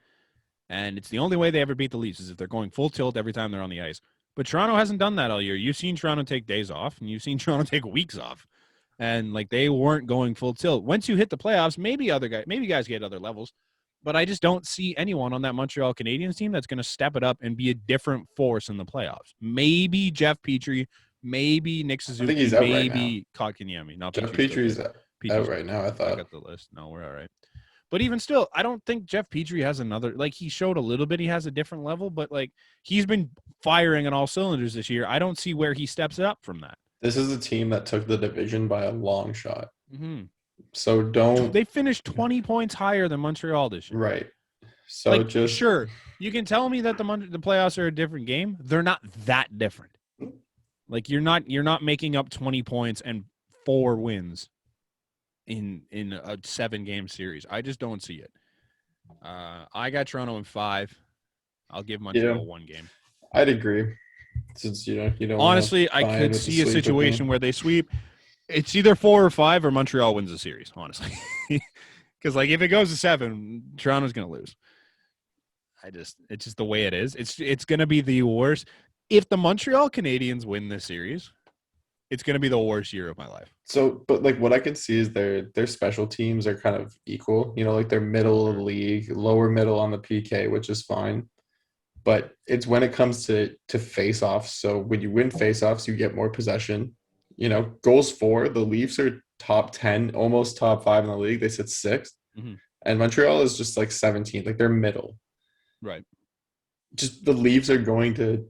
And it's the only way they ever beat the Leafs is if they're going full tilt every time they're on the ice. But Toronto hasn't done that all year. You've seen Toronto take days off, and you've seen Toronto take weeks off. And they weren't going full tilt. Once you hit the playoffs, maybe guys get other levels. But I just don't see anyone on that Montreal Canadiens team that's going to step it up and be a different force in the playoffs. Maybe Jeff Petrie, maybe Nick Suzuki, I think he's out maybe Kotkaniemi. Jeff Petrie's out right now, I thought. I got the list. No, we're all right. But even still, I don't think Jeff Petrie has another, he showed a little bit he has a different level, but he's been firing on all cylinders this year. I don't see where he steps up from that. This is a team that took the division by a long shot. Mm-hmm. So they finished 20 points higher than Montreal this year. Right. So sure, you can tell me that the playoffs are a different game. They're not that different. You're not making up 20 points and 4 wins in a 7-game series. I just don't see it. I got Toronto in 5. I'll give Montreal 1 game. I'd agree. Since you don't honestly, I could see a situation where they sweep. It's either 4 or 5 or Montreal wins the series, honestly. Because if it goes to 7, Toronto's going to lose. It's just the way it is. It's going to be the worst. If the Montreal Canadiens win this series, it's going to be the worst year of my life. So, but what I can see is their special teams are kind of equal. They're middle of the league, lower middle on the PK, which is fine. But it's when it comes to face-offs. So when you win face-offs, you get more possession. Goals for, the Leafs are top 10, almost top 5 in the league. They sit 6th. Mm-hmm. And Montreal is just 17th. They're middle. Right. Just the Leafs are going to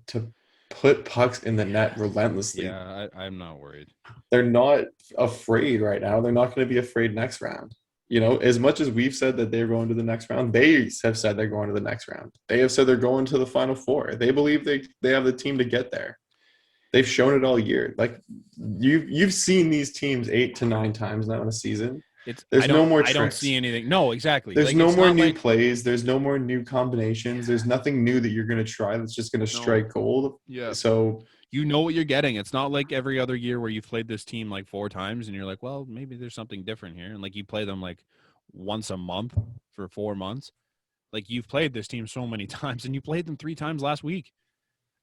put pucks in the net relentlessly. Yeah, I'm not worried. They're not afraid right now. They're not going to be afraid next round. As much as we've said that they're going to the next round, they have said they're going to the next round. They have said they're going to the Final Four. They believe they have the team to get there. They've shown it all year. You've seen these teams 8 to 9 times now in a season. There's no more tricks. I don't see anything. No, exactly. There's no more new plays. There's no more new combinations. There's nothing new that you're going to try that's just going to strike gold. Yeah. So you know what you're getting. It's not like every other year where you've played this team 4 times and you're like, well, maybe there's something different here. And you play them once a month for 4 months. You've played this team so many times, and you played them 3 times last week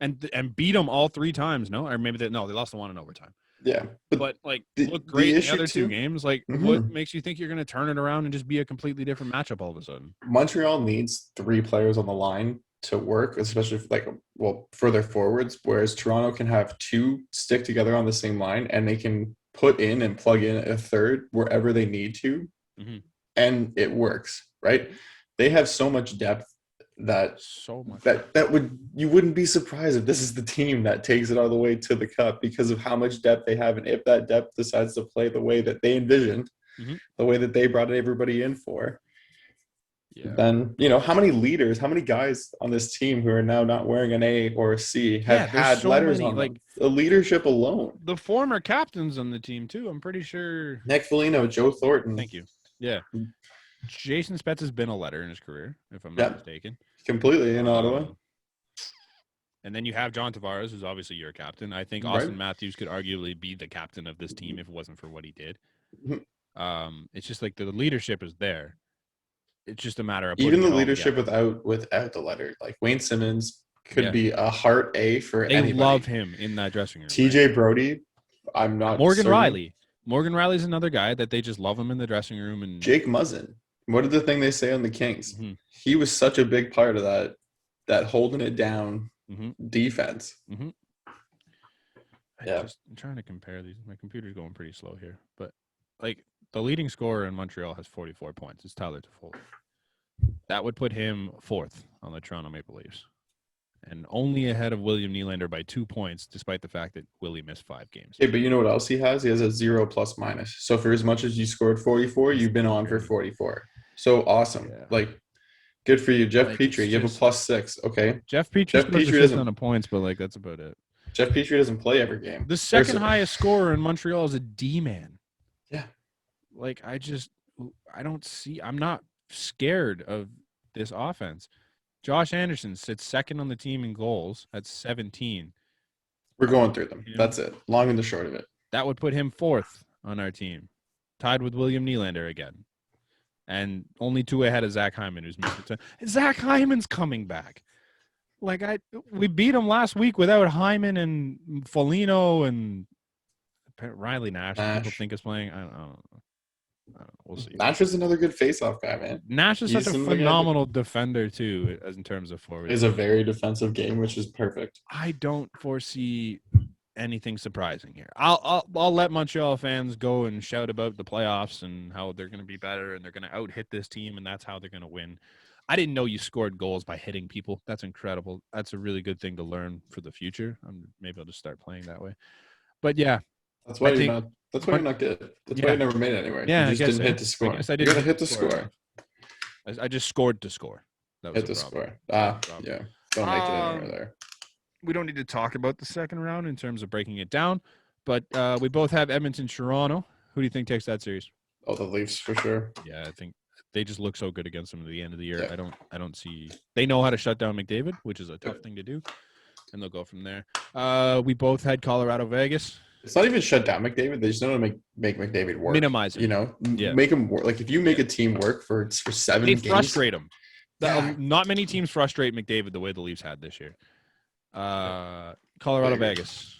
and beat them all 3 times. No, or maybe they lost the one in overtime. Yeah. But look great in the other 2 games. What makes you think you're going to turn it around and just be a completely different matchup all of a sudden? Montreal needs 3 players on the line to work, especially further forwards, whereas Toronto can have 2 stick together on the same line, and they can put in and plug in a third wherever they need to, and it works, right? they have so much depth that you wouldn't be surprised if this is the team that takes it all the way to the cup because of how much depth they have. And if that depth decides to play the way that they envisioned, the way that they brought everybody in for, then, how many leaders, how many guys on this team who are now not wearing an A or a C have had so letters on them? The leadership alone. The former captains on the team, too. I'm pretty sure. Nick Foligno, Joe Thornton. Thank you. Yeah. Jason Spetz has been a letter in his career, if I'm not mistaken. Completely in Ottawa. And then you have John Tavares, who's obviously your captain. I think Austin Matthews could arguably be the captain of this team if it wasn't for what he did. It's just like the leadership is there. It's just a matter of even the leadership without the letter. Like Wayne Simmons could be a heart A for anybody. They love him in that dressing room. TJ Brody, I'm not Morgan Riley. Morgan Riley's another guy that they just love him in the dressing room. And Jake Muzzin. What did the thing they say on the Kings? He was such a big part of that holding it down defense. I'm trying to compare these. My computer's going pretty slow here, but like the leading scorer in Montreal has 44 points. It's Tyler Toffoli. That would put him 4th on the Toronto Maple Leafs, and only ahead of William Nylander by 2 points, despite the fact that Willie missed 5 games. Okay, but you know what else he has? He has a 0 ±. So for as much as you scored 44, you've been on for 44. So awesome. Yeah. Like, good for you. Jeff Petrie, you have a +6. Okay. Jeff Petrie doesn't have a ton of points, but like that's about it. Jeff Petrie doesn't play every game. The second highest scorer in Montreal is a D-man. Yeah. Like, I'm not scared of this offense. Josh Anderson sits second on the team in goals at 17. We're going through them. That's it. Long and the short of it. That would put him 4th on our team, tied with William Nylander again. And only 2 ahead of Zach Hyman, who's missed it. Zach Hyman's coming back. Like, we beat him last week without Hyman and Foligno and Riley Nash. People think is playing. I don't know. We'll see. Nash is another good face-off guy, man. Nash is such a phenomenal defender, too, as in terms of forward. It's a very defensive game, which is perfect. I don't foresee anything surprising here. I'll let Montreal fans go and shout about the playoffs and how they're going to be better and they're going to out-hit this team and that's how they're going to win. I didn't know you scored goals by hitting people. That's incredible. That's a really good thing to learn for the future. Maybe I'll just start playing that way. But, yeah. That's why you're not good. That's why you never made it anywhere. Yeah, you just didn't hit the score. You gotta hit the score. I just scored to score. That was hit the score. Yeah. Don't make it anywhere there. We don't need to talk about the second round in terms of breaking it down, but we both have Edmonton, Toronto. Who do you think takes that series? Oh, the Leafs for sure. Yeah, I think they just look so good against them at the end of the year. Yeah. I don't see. They know how to shut down McDavid, which is a tough thing to do, and they'll go from there. We both had Colorado, Vegas. It's not even shut down McDavid. They just know how to make McDavid work. Minimize him. Make him work. Like, if you make a team work for 7 games. They frustrate him. Yeah. Not many teams frustrate McDavid the way the Leafs had this year. Colorado, Vegas.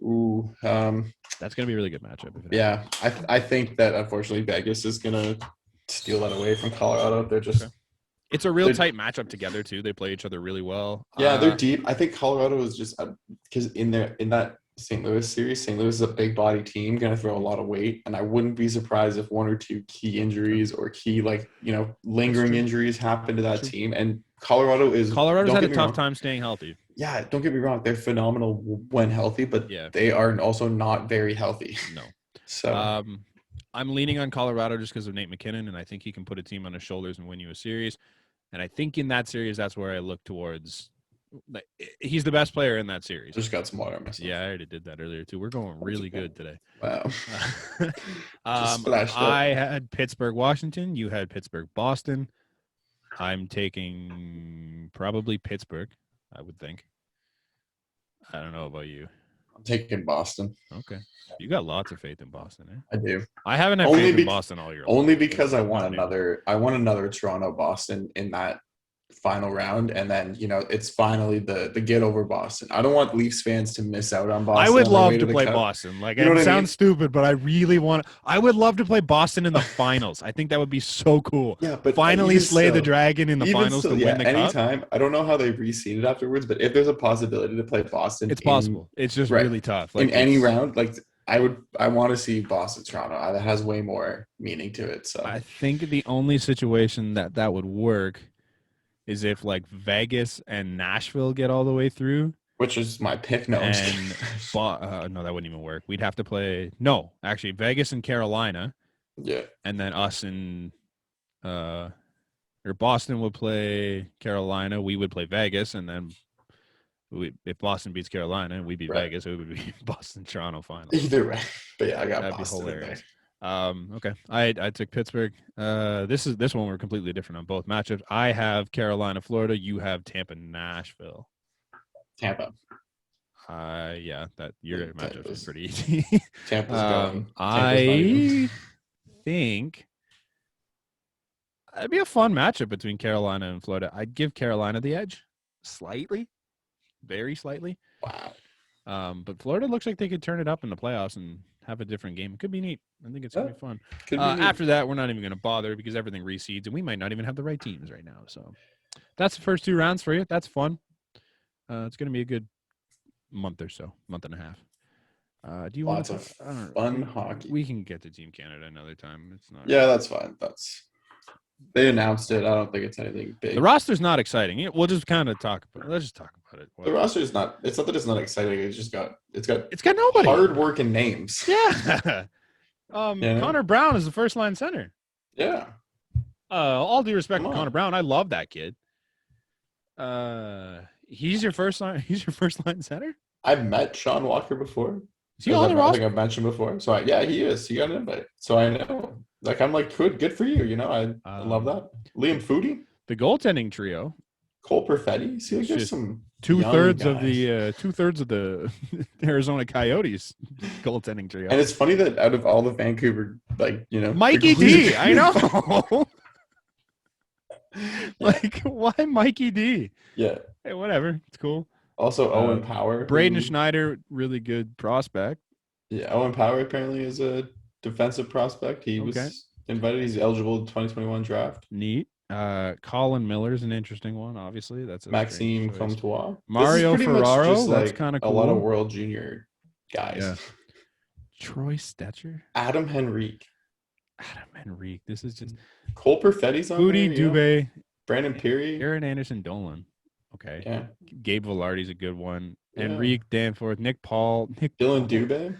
Ooh. That's going to be a really good matchup. Yeah. I think that, unfortunately, Vegas is going to steal that away from Colorado. They're just... Okay. It's a real tight matchup together, too. They play each other really well. Yeah, they're deep. I think Colorado is just... Because in that St. Louis series, St. Louis is a big body team, going to throw a lot of weight, and I wouldn't be surprised if 1 or 2 key injuries or key, lingering injuries happen to that team. And Colorado's had a tough time staying healthy. Yeah, don't get me wrong. They're phenomenal when healthy, but they are also not very healthy. No. So I'm leaning on Colorado just because of Nate McKinnon, and I think he can put a team on his shoulders and win you a series. And I think in that series, that's where I look towards. He's the best player in that series. Just got some water on myself. Yeah, I already did that earlier too. We're going really good today. Wow. I had Pittsburgh, Washington. You had Pittsburgh, Boston. I'm taking probably Pittsburgh, I would think. I don't know about you. I'm taking Boston. Okay. You got lots of faith in Boston, eh? I do. I haven't had faith in Boston all year. Only because I want another Toronto Boston in that final round, and then it's finally the get over Boston. I don't want Leafs fans to miss out on Boston. I would love to play Boston. Like, it sounds stupid, but I really want. I would love to play Boston in the finals. I think that would be so cool. Yeah, but finally slay the dragon in the finals to win the cup. Anytime. I don't know how they reseeded afterwards, but if there's a possibility to play Boston, it's possible. It's just really tough. Like, in any round, like I want to see Boston Toronto. That has way more meaning to it. So I think the only situation that would work is if like Vegas and Nashville get all the way through. Which is my pick. No, I'm just And kidding. no, that wouldn't even work. We'd have to play actually Vegas and Carolina, Yeah. and then us and or Boston would play Carolina. We would play Vegas, and then if Boston beats Carolina, we beat Vegas. It would be Boston Toronto final. Either way, but yeah, I got That'd Boston be hilarious. Okay, I took Pittsburgh. This one we're completely different on both matchups. I have Carolina, Florida. You have Tampa, Nashville. Tampa. Yeah, that your matchup is pretty easy. Tampa's going. I think it'd be a fun matchup between Carolina and Florida. I'd give Carolina the edge, slightly, very slightly. Wow. But Florida looks like they could turn it up in the playoffs and have a different game. It could be neat. I think it's gonna be fun. After that, we're not even gonna bother because everything reseeds, and we might not even have the right teams right now. So that's the first 2 rounds for you. That's fun. It's gonna be a good month or so, month and a half. Do you want fun hockey? We can get to Team Canada another time. It's not. Yeah, that's fine. They announced it. I don't think it's anything big. The roster's not exciting. We'll just kind of talk about it. Let's just talk about it. The roster is not. It's not that it's not exciting. It's got nobody. Hard working names. Yeah. Connor Brown is the first line center. Yeah. All due respect to Connor Brown, I love that kid. He's your first line. He's your first line center. I've met Sean Walker before. Is he on the roster? I think I've mentioned before. So yeah, he is. He got an invite. So I know. Like I'm like, good for you. You know, I love that. Liam Foodie, the goaltending trio. Cole Perfetti. See, like there's some 2/3 of the 2/3 of the Arizona Coyotes goaltending trio. And it's funny that out of all the Vancouver, like Mikey D. I know. Like why Mikey D? Yeah. Hey, whatever. It's cool. Also, Owen Power. Braden Schneider, really good prospect. Yeah, Owen Power apparently is a defensive prospect. He was invited. He's eligible to the 2021 draft. Neat. Colin Miller's an interesting one, obviously. That's Maxime Comtois. Mario Ferraro. That's kind of cool. A lot of World Junior guys. Yeah. Troy Stetcher. Adam Henrique. This is just Cole Perfetti's on Foodie there. Dubé. Brandon Peary. Aaron Anderson Dolan. Okay. Yeah. Gabe Velarde's a good one. Yeah. Enrique Danforth, Nick Paul, Dylan Dubé.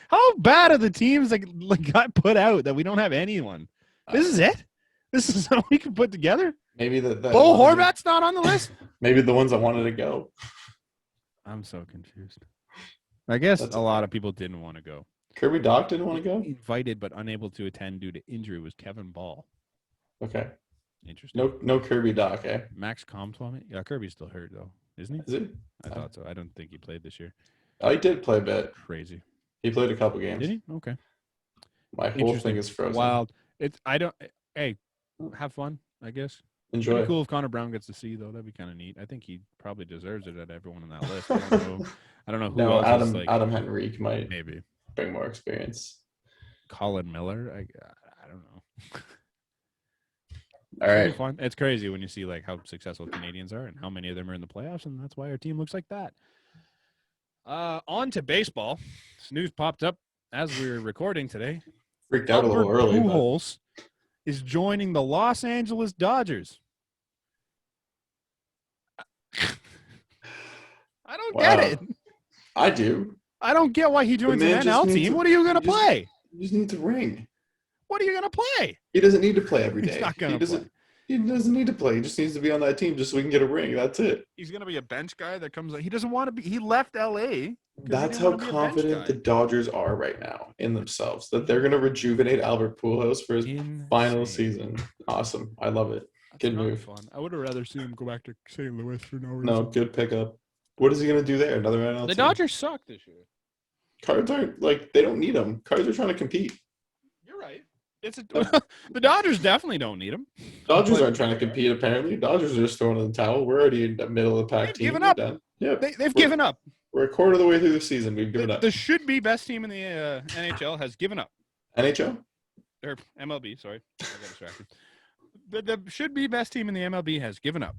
How bad are the teams that got put out that we don't have anyone? This is it? This is what we can put together? Maybe Bo Horvat's not on the list? Maybe the ones that wanted to go. I'm so confused. I guess a lot of people didn't want to go. Kirby Doc didn't want to go? Invited but unable to attend due to injury was Kevin Ball. Okay. Interesting. No Kirby Doc, eh? Max Comtois? Yeah, Kirby's still hurt, though. Isn't he? Is he? I thought so. I don't think he played this year. Oh, he did play a bit. Crazy. He played a couple games. Did he? Okay. My whole thing is frozen. Wild. Hey, have fun, I guess. Enjoy. It'd be cool if Connor Brown gets to see, though. That'd be kind of neat. I think he probably deserves it at everyone on that list. I don't know who else. Adam Henrique might maybe bring more experience. Colin Miller? I don't know. All right. Fun. It's crazy when you see like how successful Canadians are and how many of them are in the playoffs, and that's why our team looks like that. On to baseball. This news popped up as we were recording today. Freaked out a little early. Pujols is joining the Los Angeles Dodgers. I don't get it. I do. I don't get why he joins an NL team. What are you going to play? You just need to ring. What are you going to play? He doesn't need to play every day. He's not going to play. He doesn't need to play. He just needs to be on that team just so we can get a ring. That's it. He's going to be a bench guy that comes – he doesn't want to be – he left L.A. That's how confident the Dodgers are right now in themselves, that they're going to rejuvenate Albert Pujols for his final season. Awesome. I love it. Good move. Fun. I would have rather seen him go back to St. Louis for no reason. No, good pickup. What is he going to do there? Another NL team? The Dodgers suck this year. Cards aren't – they don't need them. Cards are trying to compete. You're right. The Dodgers definitely don't need him. Dodgers aren't trying to compete, apparently. Dodgers are just throwing in the towel. We're already in the middle of the pack. They've given up. Yeah, they've given up. We're a quarter of the way through the season. We've given up. The should-be best team in the NHL has given up. NHL? Or MLB, sorry. I got distracted. The should-be best team in the MLB has given up.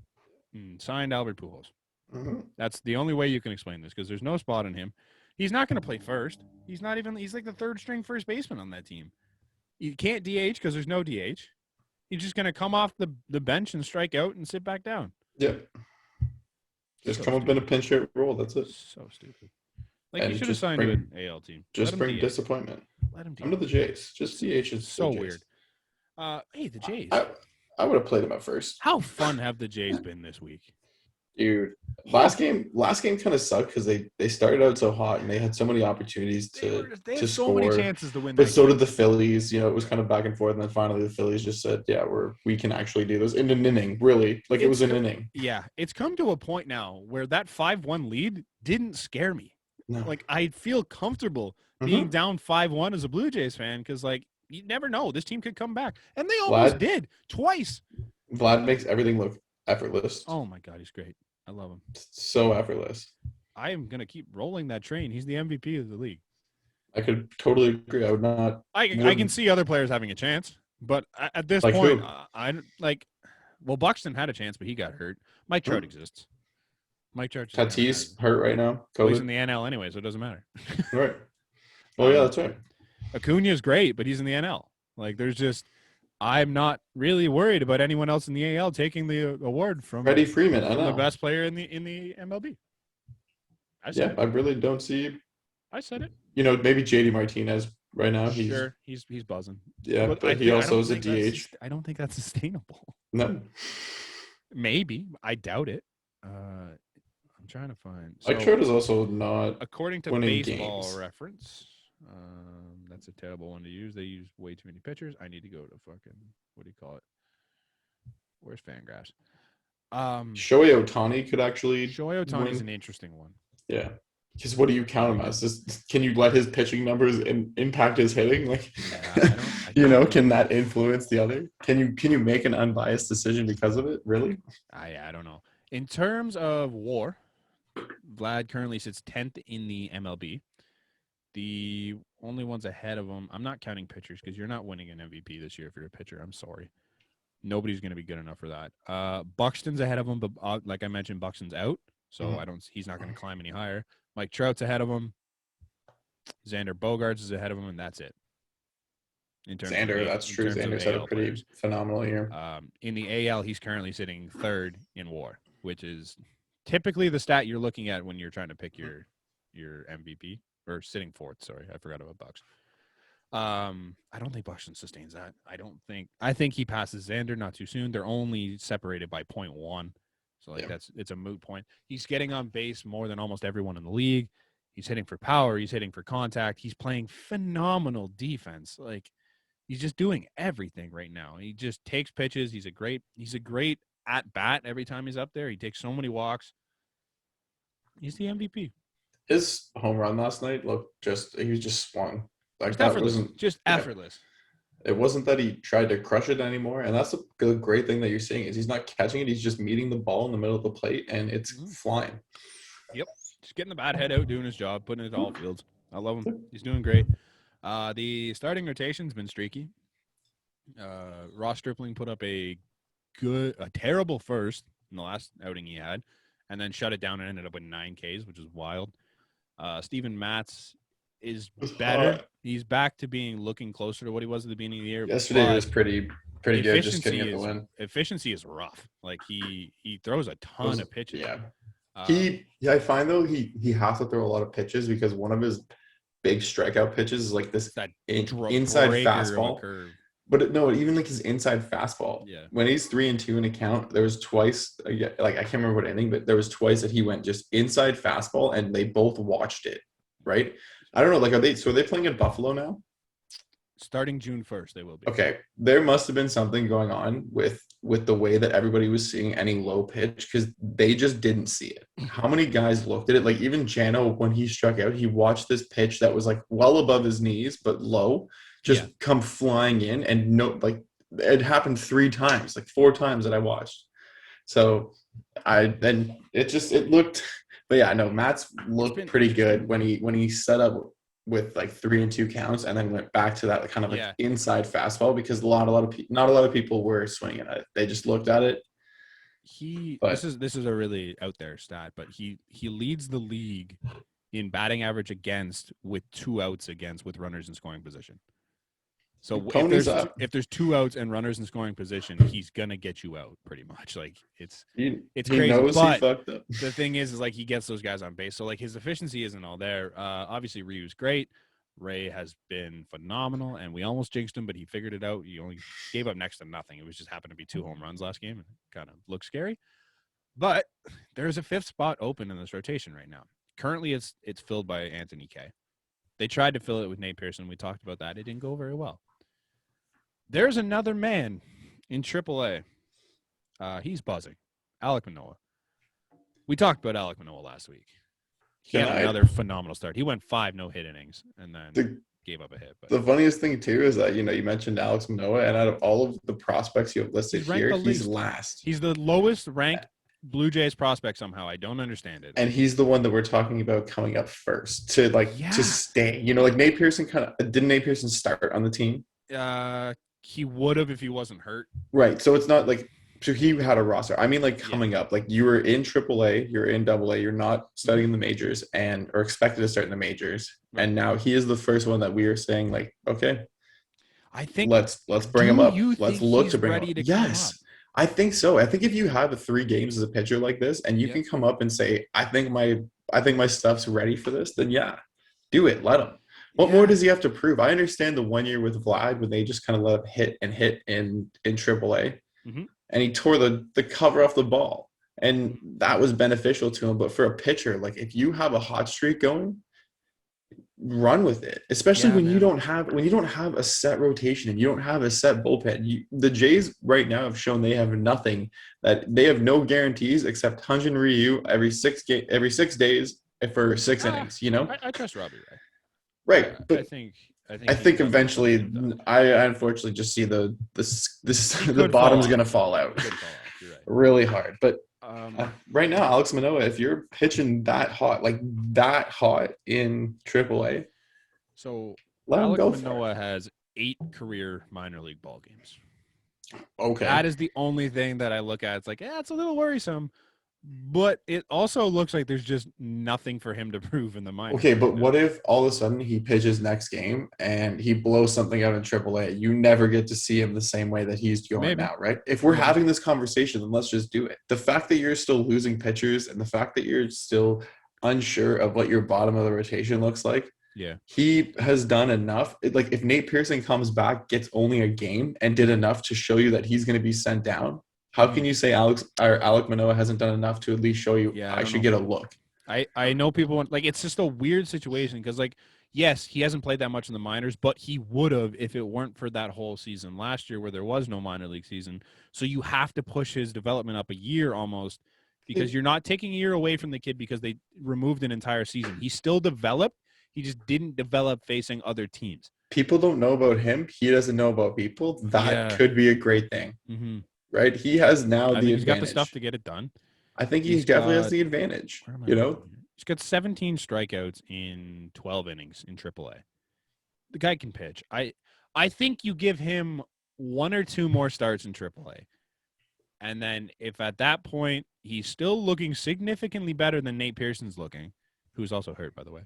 Signed Albert Pujols. Mm-hmm. That's the only way you can explain this because there's no spot in him. He's not going to play first. He's not even. He's like the third string first baseman on that team. You can't DH because there's no DH. He's just going to come off the bench and strike out and sit back down. Yeah. Just come up in a pinch hit role. That's it. So stupid. Like, he should have signed to an AL team. Just bring disappointment. Let him DH. Under the Jays. Just DH is so weird. Hey, the Jays. I would have played them at first. How fun have the Jays been this week? Dude, last game kind of sucked because they started out so hot and they had so many opportunities to so score. Many chances to win. But so did the Phillies. You know, it was kind of back and forth, and then finally the Phillies just said, "Yeah, we can actually do this in an inning." Really, like it was an inning. Yeah, it's come to a point now where that 5-1 lead didn't scare me. No. Like, I feel comfortable being down 5-1 as a Blue Jays fan because, like, you never know, this team could come back, and they almost did twice. Vlad makes everything look effortless. Oh my God, he's great. I love him. So effortless. I am gonna keep rolling that train. He's the MVP of the league. I could totally agree. I would not. I can see other players having a chance, but at this point, well, Buxton had a chance, but he got hurt. Mike Trout exists. Mike Trout. Tatis hurt right now. Well, he's in the NL anyway, so it doesn't matter. Right. Oh yeah, that's right. Acuna is great, but he's in the NL. Like, there's just. I'm not really worried about anyone else in the AL taking the award from Freddie Freeman. I know, the best player in the MLB. I really don't see. I said it. You know, maybe JD Martinez right now. He's buzzing. Yeah, but he also is a DH. I don't think that's sustainable. No. Maybe. I doubt it. I'm trying to find. Like, Trout is also not. According to Baseball Reference. That's a terrible one to use. They use way too many pitchers. I need to go to fucking, what do you call it? Where's Fangraphs? Shohei Ohtani could actually. Shohei Ohtani is an interesting one. Yeah, because what do you count him as? Can you let his pitching numbers impact his hitting? Like, can that influence the other? Can you make an unbiased decision because of it? Really? I don't know. In terms of WAR, Vlad currently sits 10th in the MLB. The only ones ahead of him, I'm not counting pitchers because you're not winning an MVP this year if you're a pitcher. I'm sorry. Nobody's going to be good enough for that. Buxton's ahead of him, but like I mentioned, Buxton's out, so he's not going to climb any higher. Mike Trout's ahead of him. Xander Bogaerts is ahead of him, and that's it. That's true. Xander's had a pretty phenomenal year. In the AL, he's currently sitting third in WAR, which is typically the stat you're looking at when you're trying to pick your MVP. Or sitting fourth, sorry. I forgot about Bucks. I don't think Buxton sustains that. I think he passes Xander not too soon. They're only separated by 0.1. So it's a moot point. He's getting on base more than almost everyone in the league. He's hitting for power, he's hitting for contact. He's playing phenomenal defense. Like, he's just doing everything right now. He just takes pitches. He's a great at bat every time he's up there. He takes so many walks. He's the MVP. His home run last night he was just swung. Like, that effortless. wasn't just effortless. It wasn't that he tried to crush it anymore. And that's the great thing that you're seeing is he's not catching it. He's just meeting the ball in the middle of the plate and it's flying. Yep. Just getting the bat head out, doing his job, putting it to all fields. I love him. He's doing great. The starting rotation's been streaky. Ross Stripling put up a terrible first in the last outing he had, and then shut it down and ended up with 9 Ks, which is wild. Steven Matz is better. He's back to looking closer to what he was at the beginning of the year. Yesterday he was pretty good, just getting the win. Efficiency is rough. Like, he throws a ton of pitches. Yeah. I find though he has to throw a lot of pitches because one of his big strikeout pitches is like this inside fastball. But even like his inside fastball. Yeah. When he's 3-2 in a count, there was twice. Like, I can't remember what inning, but there was twice that he went just inside fastball, and they both watched it. Right. I don't know. Like, are they playing in Buffalo now? Starting June 1st, they will be. Okay. There must have been something going on with the way that everybody was seeing any low pitch because they just didn't see it. How many guys looked at it? Like, even Jano, when he struck out, he watched this pitch that was like well above his knees but low. Come flying in, and it happened 3 times, like 4 times that I watched. So it looked, but yeah, no, Matt's looked pretty good when he set up with like 3-2 counts and then went back to that kind of like inside fastball because not a lot of people were swinging at it. They just looked at it. This is a really out there stat, but he leads the league in batting average against with 2 outs against with runners in scoring position. So Ponies up. if there's 2 outs and runners in scoring position, he's gonna get you out pretty much. Like it's crazy. Knows but he fucked up. The thing is like he gets those guys on base. So like his efficiency isn't all there. Obviously Ryu's great. Ray has been phenomenal, and we almost jinxed him, but he figured it out. He only gave up next to nothing. It was just happened to be 2 home runs last game, and it kind of looked scary. But there's a 5th spot open in this rotation right now. Currently, it's filled by Anthony Kay. They tried to fill it with Nate Pearson. We talked about that. It didn't go very well. There's another man in AAA. He's buzzing. Alek Manoah. We talked about Alek Manoah last week. He had another phenomenal start. He went 5 no-hit innings and then gave up a hit. But the funniest thing, too, is that, you mentioned Alek Manoah, and out of all of the prospects you have listed here, he's last. He's the lowest ranked Blue Jays prospect somehow. I don't understand it. And he's the one that we're talking about coming up first to stay. Nate Pearson didn't Nate Pearson start on the team? He would have if he wasn't hurt. Right. So it's not like so he had a roster. I mean, coming up, you were in AAA, you're in AA, you're not studying in the majors or expected to start in the majors. Right. And now he is the first one that we are saying okay. I think let's bring him up. Let's look to bring him up. Yes. I think so. I think if you have 3 games as a pitcher like this and you can come up and say, I think my stuff's ready for this, then do it. Let him. What more does he have to prove? I understand the 1 year with Vlad when they just kind of let him hit in AAA. Mm-hmm. And he tore the cover off the ball. And that was beneficial to him. But for a pitcher, if you have a hot streak going, run with it. Especially when you don't have a set rotation and you don't have a set bullpen. The Jays right now have shown they have nothing, that they have no guarantees except Hyun-Jin Ryu every 6 days for 6 innings, I trust Robbie Ray. Right. But I think eventually, I unfortunately just see the bottom's going to fall out really hard. But right now, Alek Manoah, if you're pitching that hot in AAA, so let him go. Alek Manoah has 8 career minor league ball games. Okay, that is the only thing that I look at. It's it's a little worrisome. But it also looks like there's just nothing for him to prove in the minors. Okay, but what if all of a sudden he pitches next game and he blows something out in AAA? You never get to see him the same way that he's going now, right? If we're having this conversation, then let's just do it. The fact that you're still losing pitchers and the fact that you're still unsure of what your bottom of the rotation looks like, he has done enough. If Nate Pearson comes back, gets only a game, and did enough to show you that he's going to be sent down, how can you say Alek Manoah hasn't done enough to at least show you I should get a look? I know people want it's just a weird situation because yes, he hasn't played that much in the minors, but he would have if it weren't for that whole season last year where there was no minor league season. So you have to push his development up a year almost because you're not taking a year away from the kid because they removed an entire season. He still developed. He just didn't develop facing other teams. People don't know about him. He doesn't know about people. That could be a great thing. Mm-hmm. Right? He has now the advantage. He's got the stuff to get it done. I think he definitely has the advantage. He's got 17 strikeouts in 12 innings in AAA. The guy can pitch. I think you give him 1 or 2 more starts in AAA. And then if at that point he's still looking significantly better than Nate Pearson's looking, who's also hurt, by the way.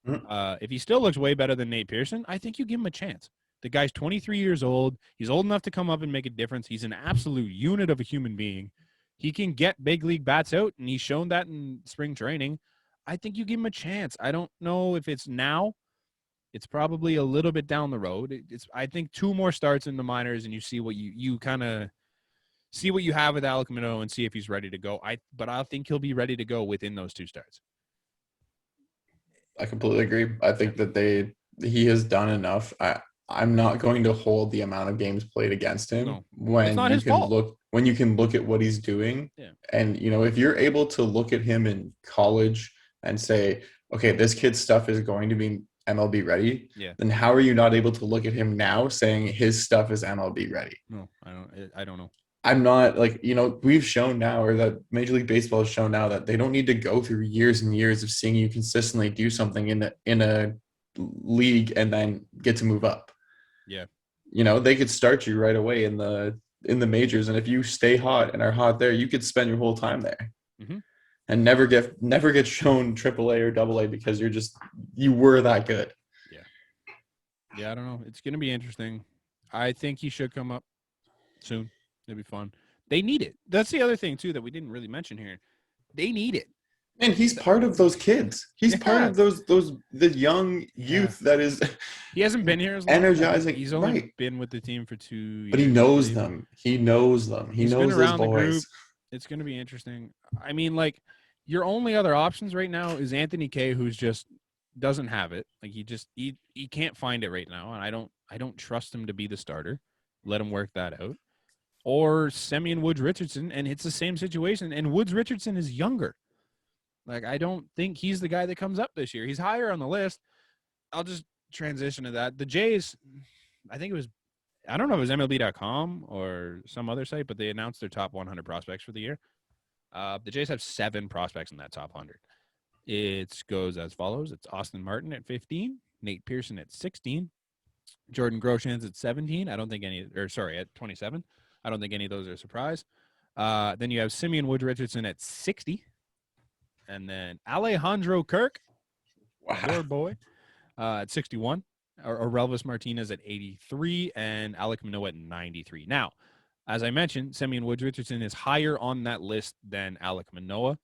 Mm-hmm. If he still looks way better than Nate Pearson, I think you give him a chance. The guy's 23 years old. He's old enough to come up and make a difference. He's an absolute unit of a human being. He can get big league bats out, and he's shown that in spring training. I think you give him a chance. I don't know if it's now. It's probably a little bit down the road. I think 2 more starts in the minors, and you see what you kind of see what you have with Alek Manoah and see if he's ready to go. But I think he'll be ready to go within those 2 starts. I completely agree. I think that he has done enough. I'm not going to hold the amount of games played against him when you can look at what he's doing. Yeah. And, if you're able to look at him in college and say, okay, this kid's stuff is going to be MLB ready, then how are you not able to look at him now saying his stuff is MLB ready? No, I don't know. I'm not we've shown now, or that Major League Baseball has shown now, that they don't need to go through years and years of seeing you consistently do something in a league and then get to move up. Yeah. They could start you right away in the majors, and if you stay hot and are hot there, you could spend your whole time there. Mm-hmm. and never get shown AAA or AA because you were that good. Yeah, I don't know. It's going to be interesting. I think he should come up soon. It'll be fun. They need it. That's the other thing too that we didn't really mention here. They need it. And he's part of those kids. He's part of the young youth that is. He hasn't been here as long. Energizing. He's only been with the team for 2 years. But he knows them. He knows them. He's knows been around those boys. The group. It's going to be interesting. I mean, like, your only other options right now is Anthony Kay, who's just doesn't have it. Like, he can't find it right now, and I don't trust him to be the starter. Let him work that out. Or Semyon Woods-Richardson, and it's the same situation. And Woods-Richardson is younger. Like, I don't think he's the guy that comes up this year. He's higher on the list. I'll just transition to that. The Jays, I think it was, I don't know if it was MLB.com or some other site, but they announced their top 100 prospects for the year. The Jays have 7 prospects in that top 100. It goes as follows. It's Austin Martin at 15, Nate Pearson at 16, Jordan Groshans at 17. At 27. I don't think any of those are a surprise. Then you have Semyon Woods-Richardson at 60. And then Alejandro Kirk, your boy, at 61. Orelvis Martinez at 83. And Alek Manoah at 93. Now, as I mentioned, Semyon Woods-Richardson is higher on that list than Alek Manoah,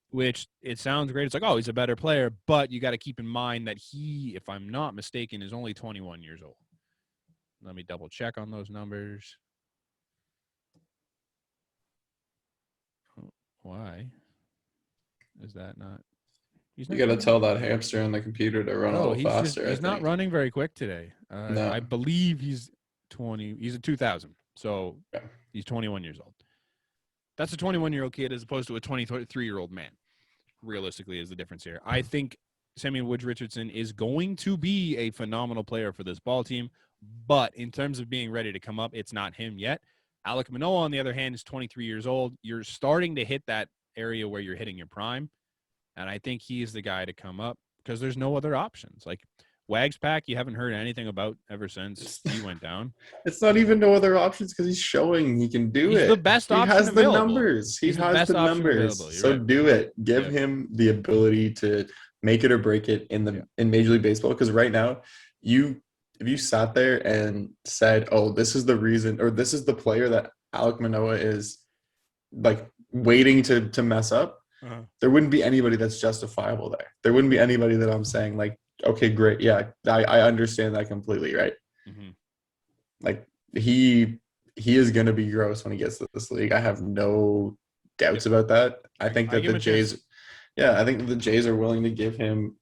which it sounds great. It's like, oh, he's a better player. But you got to keep in mind that he, if I'm not mistaken, is only 21 years old. Let me double check on those numbers. Why is that not? You got to tell that hamster on the computer to run a little faster. He's not running very quick today. No. I believe he's 20. He's a 2000. So he's 21 years old. That's a 21-year-old kid as opposed to a 23-year-old man. Realistically, is the difference here. I think Semyon Woods-Richardson is going to be a phenomenal player for this ball team, but in terms of being ready to come up, it's not him yet. Alek Manoah, on the other hand, is 23 years old. You're starting to hit that area where you're hitting your prime, and I think he's the guy to come up because there's no other options. Like Wags Pack, you haven't heard anything about ever since he went down. It's not even no other options because he's showing he can do it. He's the best option available. He has the numbers. He has the numbers. So right. Do it. Give him the ability to make it or break it in Major League Baseball. Because right now, if you sat there and said, "Oh, this is the reason," or "This is the player that Alek Manoah is like waiting to mess up," there wouldn't be anybody that's justifiable there. There wouldn't be anybody that I'm saying like, okay, great. Yeah, I understand that completely, right? Mm-hmm. Like, he is going to be gross when he gets to this league. I have no doubts about that. I think that the Jays are willing to give him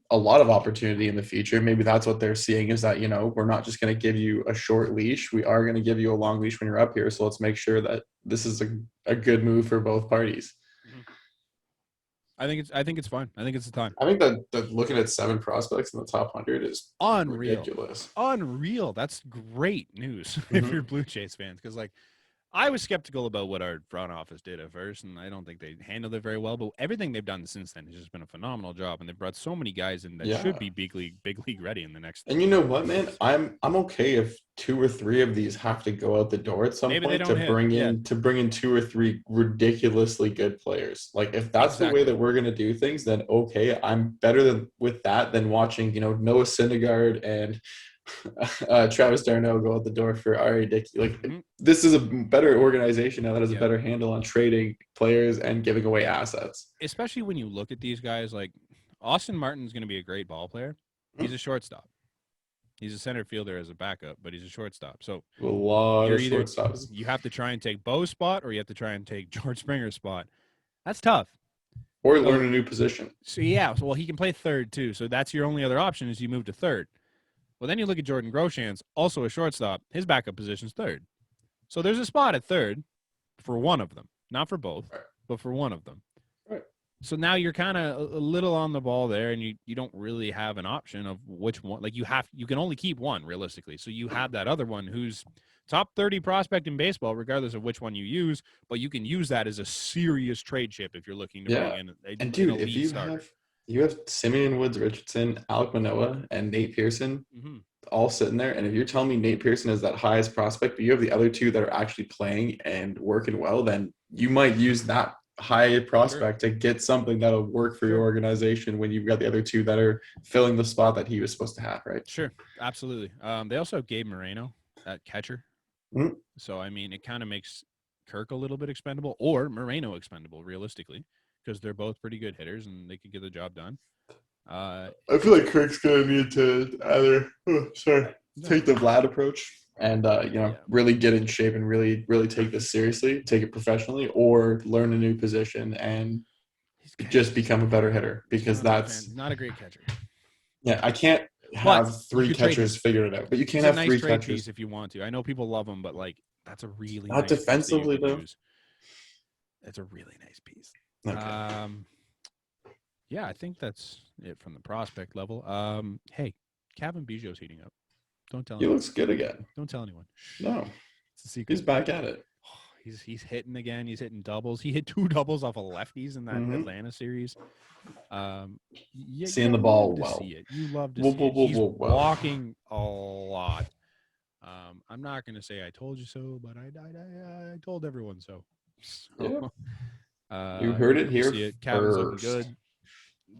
a lot of opportunity in the future. Maybe that's what they're seeing is that, we're not just going to give you a short leash. We are going to give you a long leash when you're up here. So let's make sure that this is a good move for both parties. I think it's fine. I think it's the time. I think that looking at 7 prospects in the top 100 is unreal. Ridiculous. Unreal. That's great news if you're Blue Jays fans, because I was skeptical about what our front office did at first, and I don't think they handled it very well. But everything they've done since then has just been a phenomenal job, and they've brought so many guys in that should be big league ready in the next. And you know what, man? I'm okay if 2 or 3 of these have to go out the door at some point to bring in 2 or 3 ridiculously good players. Like, if that's the way that we're gonna do things, then okay, I'm better with that than watching Noah Syndergaard and Travis d'Arnaud go out the door for Ari Dickey. Like, this is a better organization now that has a better handle on trading players and giving away assets. Especially when you look at these guys, like Austin Martin's going to be a great ball player. He's a shortstop. He's a center fielder as a backup, but he's a shortstop. So a lot of shortstops. You have to try and take Bo's spot, or you have to try and take George Springer's spot. That's tough. Or learn a new position. So he can play third too. So that's your only other option is you move to third. Well, then you look at Jordan Groshans, also a shortstop. His backup position's third. So there's a spot at third for one of them. Not for both, but for one of them. Right. So now you're kind of a little on the ball there, and you don't really have an option of which one. Like, you can only keep one, realistically. So you have that other one who's top 30 prospect in baseball, regardless of which one you use. But you can use that as a serious trade chip if you're looking to bring in an elite starter. You have Semyon Woods-Richardson, Alek Manoah, and Nate Pearson all sitting there. And if you're telling me Nate Pearson is that highest prospect, but you have the other 2 that are actually playing and working well, then you might use that high prospect to get something that'll work for your organization when you've got the other two that are filling the spot that he was supposed to have, right? Sure, absolutely. They also have Gabe Moreno at catcher. Mm. So, I mean, it kind of makes Kirk a little bit expendable or Moreno expendable, realistically, because they're both pretty good hitters and they could get the job done. I feel like Kirk's going to need to either take the Vlad approach and, really get in shape and really, really take this seriously, take it professionally, or learn a new position and just become a better hitter, because that's not a great catcher. Yeah, I can't have three catchers figured it out, but you can't have three catchers if you want to. I know people love them, but like that's a really not nice defensively though. That's a really nice piece. Okay. Yeah, I think that's it from the prospect level. Hey, Cavan Biggio's heating up. Don't tell anyone. He looks good again. Don't tell anyone. No. It's a secret. He's back at it. He's hitting again. He's hitting doubles. He hit 2 doubles off of lefties in that Atlanta series. Seeing the ball well. See it. You love to see it. He's walking a lot. I'm not going to say I told you so, but I told everyone so. You heard it here see it. Cavan's looking good.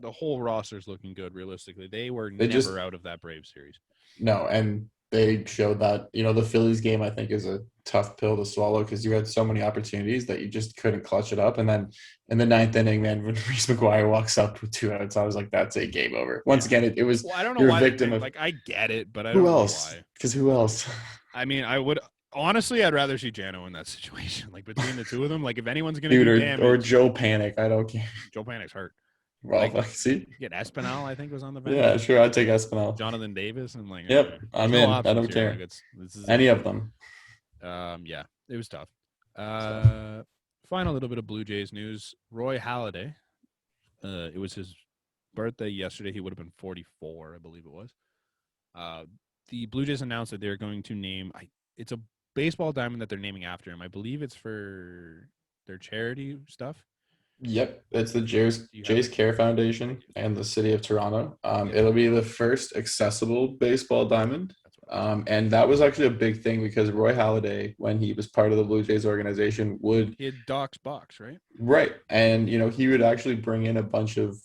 The whole roster's looking good, realistically. They were never out of that Braves series. No, and they showed that, the Phillies game, I think, is a tough pill to swallow because you had so many opportunities that you just couldn't clutch it up. And then in the 9th inning, man, when Reese McGuire walks up with 2 outs, I was like, that's a game over. Once again, it was I don't know why victim of, I get it, but I don't know why. Because who else? I mean, honestly, I'd rather see Jano in that situation. Like, between the two of them, like, if anyone's going to do damage. Or Joe Panic, I don't care. Joe Panic's hurt. Well, see? Get Espinal, I think, was on the bench. Yeah, sure, I'd take Espinal. Jonathan Davis, and like, yep, I'm in. I don't care. Like, any of them. Yeah, it was tough. Final little bit of Blue Jays news. Roy Halladay. It was his birthday yesterday. He would have been 44, I believe it was. The Blue Jays announced that they're going to name. It's a baseball diamond that they're naming after him. I believe it's for their charity stuff. Yep, it's the Jays Care Foundation and the City of Toronto. It'll be the first accessible baseball diamond. And that was actually a big thing because Roy Halladay, when he was part of the Blue Jays organization, he had Doc's box, right? Right, and he would actually bring in a bunch of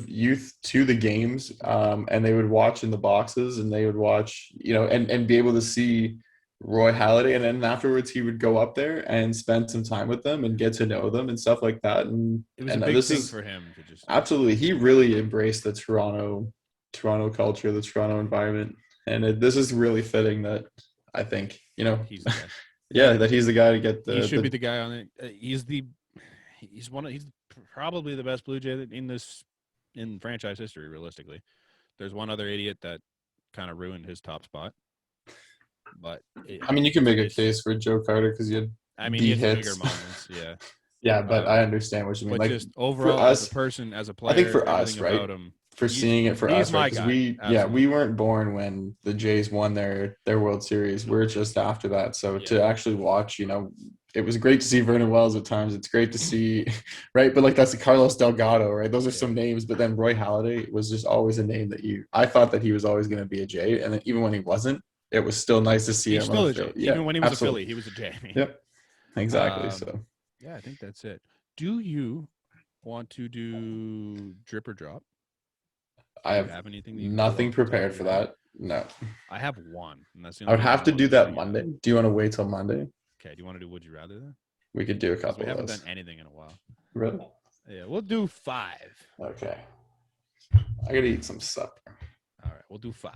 youth to the games, and they would watch in the boxes, and they would watch, and be able to see Roy Halladay, and then afterwards he would go up there and spend some time with them and get to know them and stuff like that. And it was a big thing for him to just absolutely, he really embraced the Toronto culture, the Toronto environment, and this is really fitting that I think he's the guy. that he's the guy to get the. He should be the guy on it. He's probably the best Blue Jay in franchise history. Realistically, there's one other idiot that kind of ruined his top spot. But you can make a case for Joe Carter because he had bigger moments, yeah. Yeah, but I understand what you mean. But just overall, as a person, as a player, I think for us, right? Seeing it for us, right? Because we weren't born when the Jays won their World Series. We're just after that. So to actually watch, it was great to see Vernon Wells at times. It's great to see, right? But like that's the Carlos Delgado, right? Those are some names. But then Roy Halladay was just always a name that I thought that he was always going to be a Jay, and then even when he wasn't, it was still nice to see him. Still a J. Even when he was a Philly, he was a J. Yep, exactly. Yeah, I think that's it. Do you want to do drip or drop? I have nothing prepared for that. No, I have one. And that's the I would have to do that Monday. Do you want to wait till Monday? Okay. Do you want to do Would You Rather then? We could do a couple. We haven't done anything in a while. Really? Yeah, we'll do 5. Okay. I gotta eat some supper. All right, we'll do 5.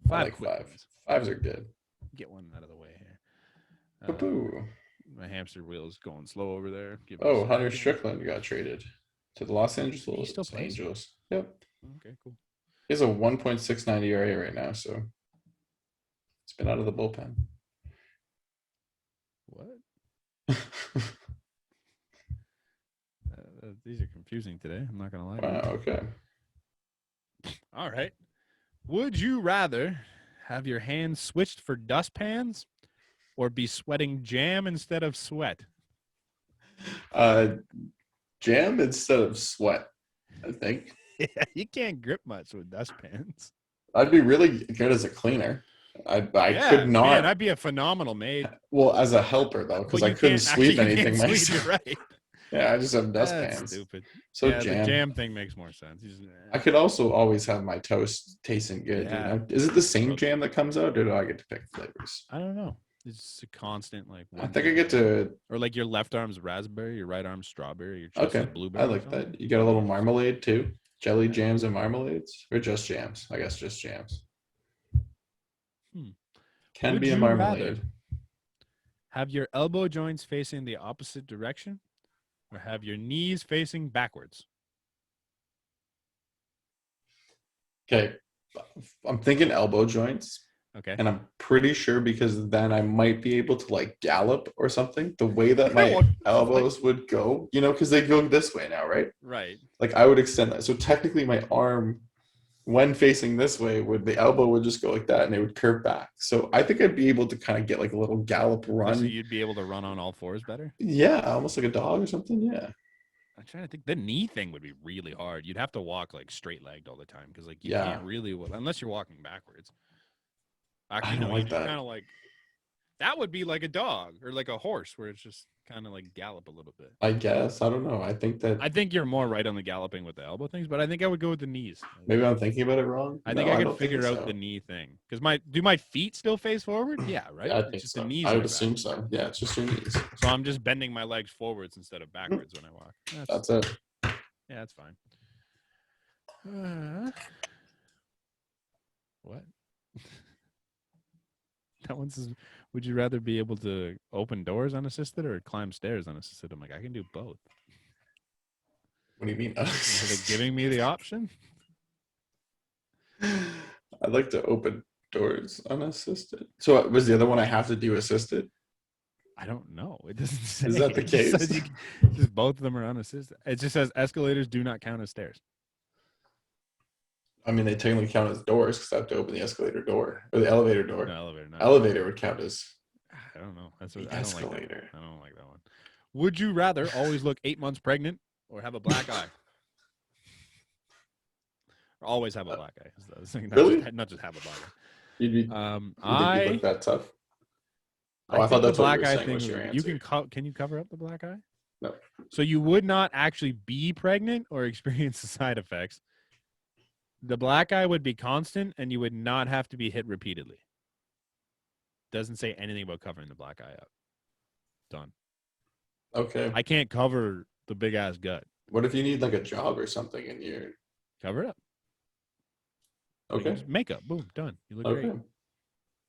5 quick ones. 5s are good. Get one out of the way here. My hamster wheel is going slow over there. Hunter Strickland got traded to the Los Angeles Angels. Yep. Okay, cool. He has a 1.69 ERA right now, so it's been out of the bullpen. What? These are confusing today. I'm not gonna lie. Wow. Okay. All right. Would you rather have your hands switched for dustpans or be sweating jam instead of sweat? Jam instead of sweat, I think. Yeah, you can't grip much with dustpans. I'd be really good as a cleaner. I could not. Man, I'd be a phenomenal maid. Well, as a helper, though, because I couldn't sweep anything myself. Right. Yeah, I just have That's dustpans. stupid. So Yeah, the jam. jam thing makes more sense. I could also always have my toast tasting good. Yeah. You know, is it the same jam that comes out, or do I get to pick flavors? I don't know. It's a constant like I one. think I get to. Or like your left arm's raspberry, your right arm's strawberry, your chest Okay, is blueberry. I like that. You get a little marmalade too. Jelly jams and marmalades, or just jams? I guess just jams. Can Would be a you marmalade. have your elbow joints facing the opposite direction, or have your knees facing backwards? Okay, I'm thinking elbow joints. Okay. And I'm pretty sure because then I might be able to like gallop or something. The way that my elbows would go, you know, because they go this way now, right? Right. Like I would extend that. So technically, my arm, when facing this way, the elbow would just go like that, and it would curve back. So I think I'd be able to kind of get like a little gallop run. So you'd be able to run on all fours better. Yeah, almost like a dog or something. Yeah. I'm trying to think. The knee thing would be really hard. You'd have to walk like straight legged all the time because like you can't really unless you're walking backwards. Actually, I don't like that. Kind of like that would be like a dog or like a horse where it's just kind of like gallop a little bit. I guess. I don't know. I think you're more right on the galloping with the elbow things, but I think I would go with the knees. Maybe I'm thinking about it wrong. I think I could figure out the knee thing because my feet still face forward? Yeah, right. Yeah, I think just so. the knees. I would assume so. Yeah, it's just your knees. So I'm just bending my legs forwards instead of backwards when I walk. That's it. Yeah, that's fine. What? That one says, would you rather be able to open doors unassisted or climb stairs unassisted? I'm like, I can do both. What do you mean? Are they giving me the option? I'd like to open doors unassisted. So was the other one I have to do assisted? I don't know. It doesn't say. Is that the case? Just both of them are unassisted. It just says escalators do not count as stairs. I mean, they technically count as doors because I have to open the escalator door or the elevator door. No, elevator. Not elevator would count as. I don't know. That's what escalator. I don't like that one. Would you rather always look 8 months pregnant or have a black eye? Or always have a black eye. Really? Not just have a black eye. You'd be. You'd look that tough. Oh, I thought that's what you were saying was your answer. You can you cover up the black eye? No. So you would not actually be pregnant or experience the side effects. The black eye would be constant, and you would not have to be hit repeatedly. Doesn't say anything about covering the black eye up. Done. Okay. I can't cover the big ass gut. What if you need like a job or something and you're cover it up? Okay. Like makeup. Boom. Done. You look great.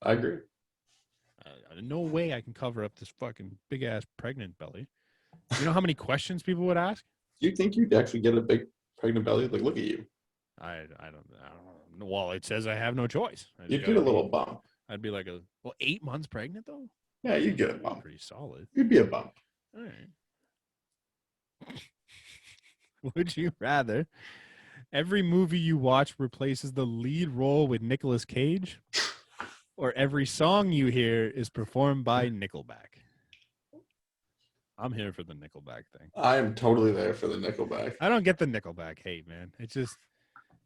I agree. No way I can cover up this fucking big ass pregnant belly. You know how many questions people would ask? Do you think you'd actually get a big pregnant belly? Like, look at you. I don't know. Well, it says I have no choice. You'd get a little bump. I'd be like 8 months pregnant though? Yeah, you'd get a bump. Pretty solid. You'd be a bump. All right. Would you rather every movie you watch replaces the lead role with Nicolas Cage, or every song you hear is performed by Nickelback? I'm here for the Nickelback thing. I am totally there for the Nickelback. I don't get the Nickelback hate, man. It's just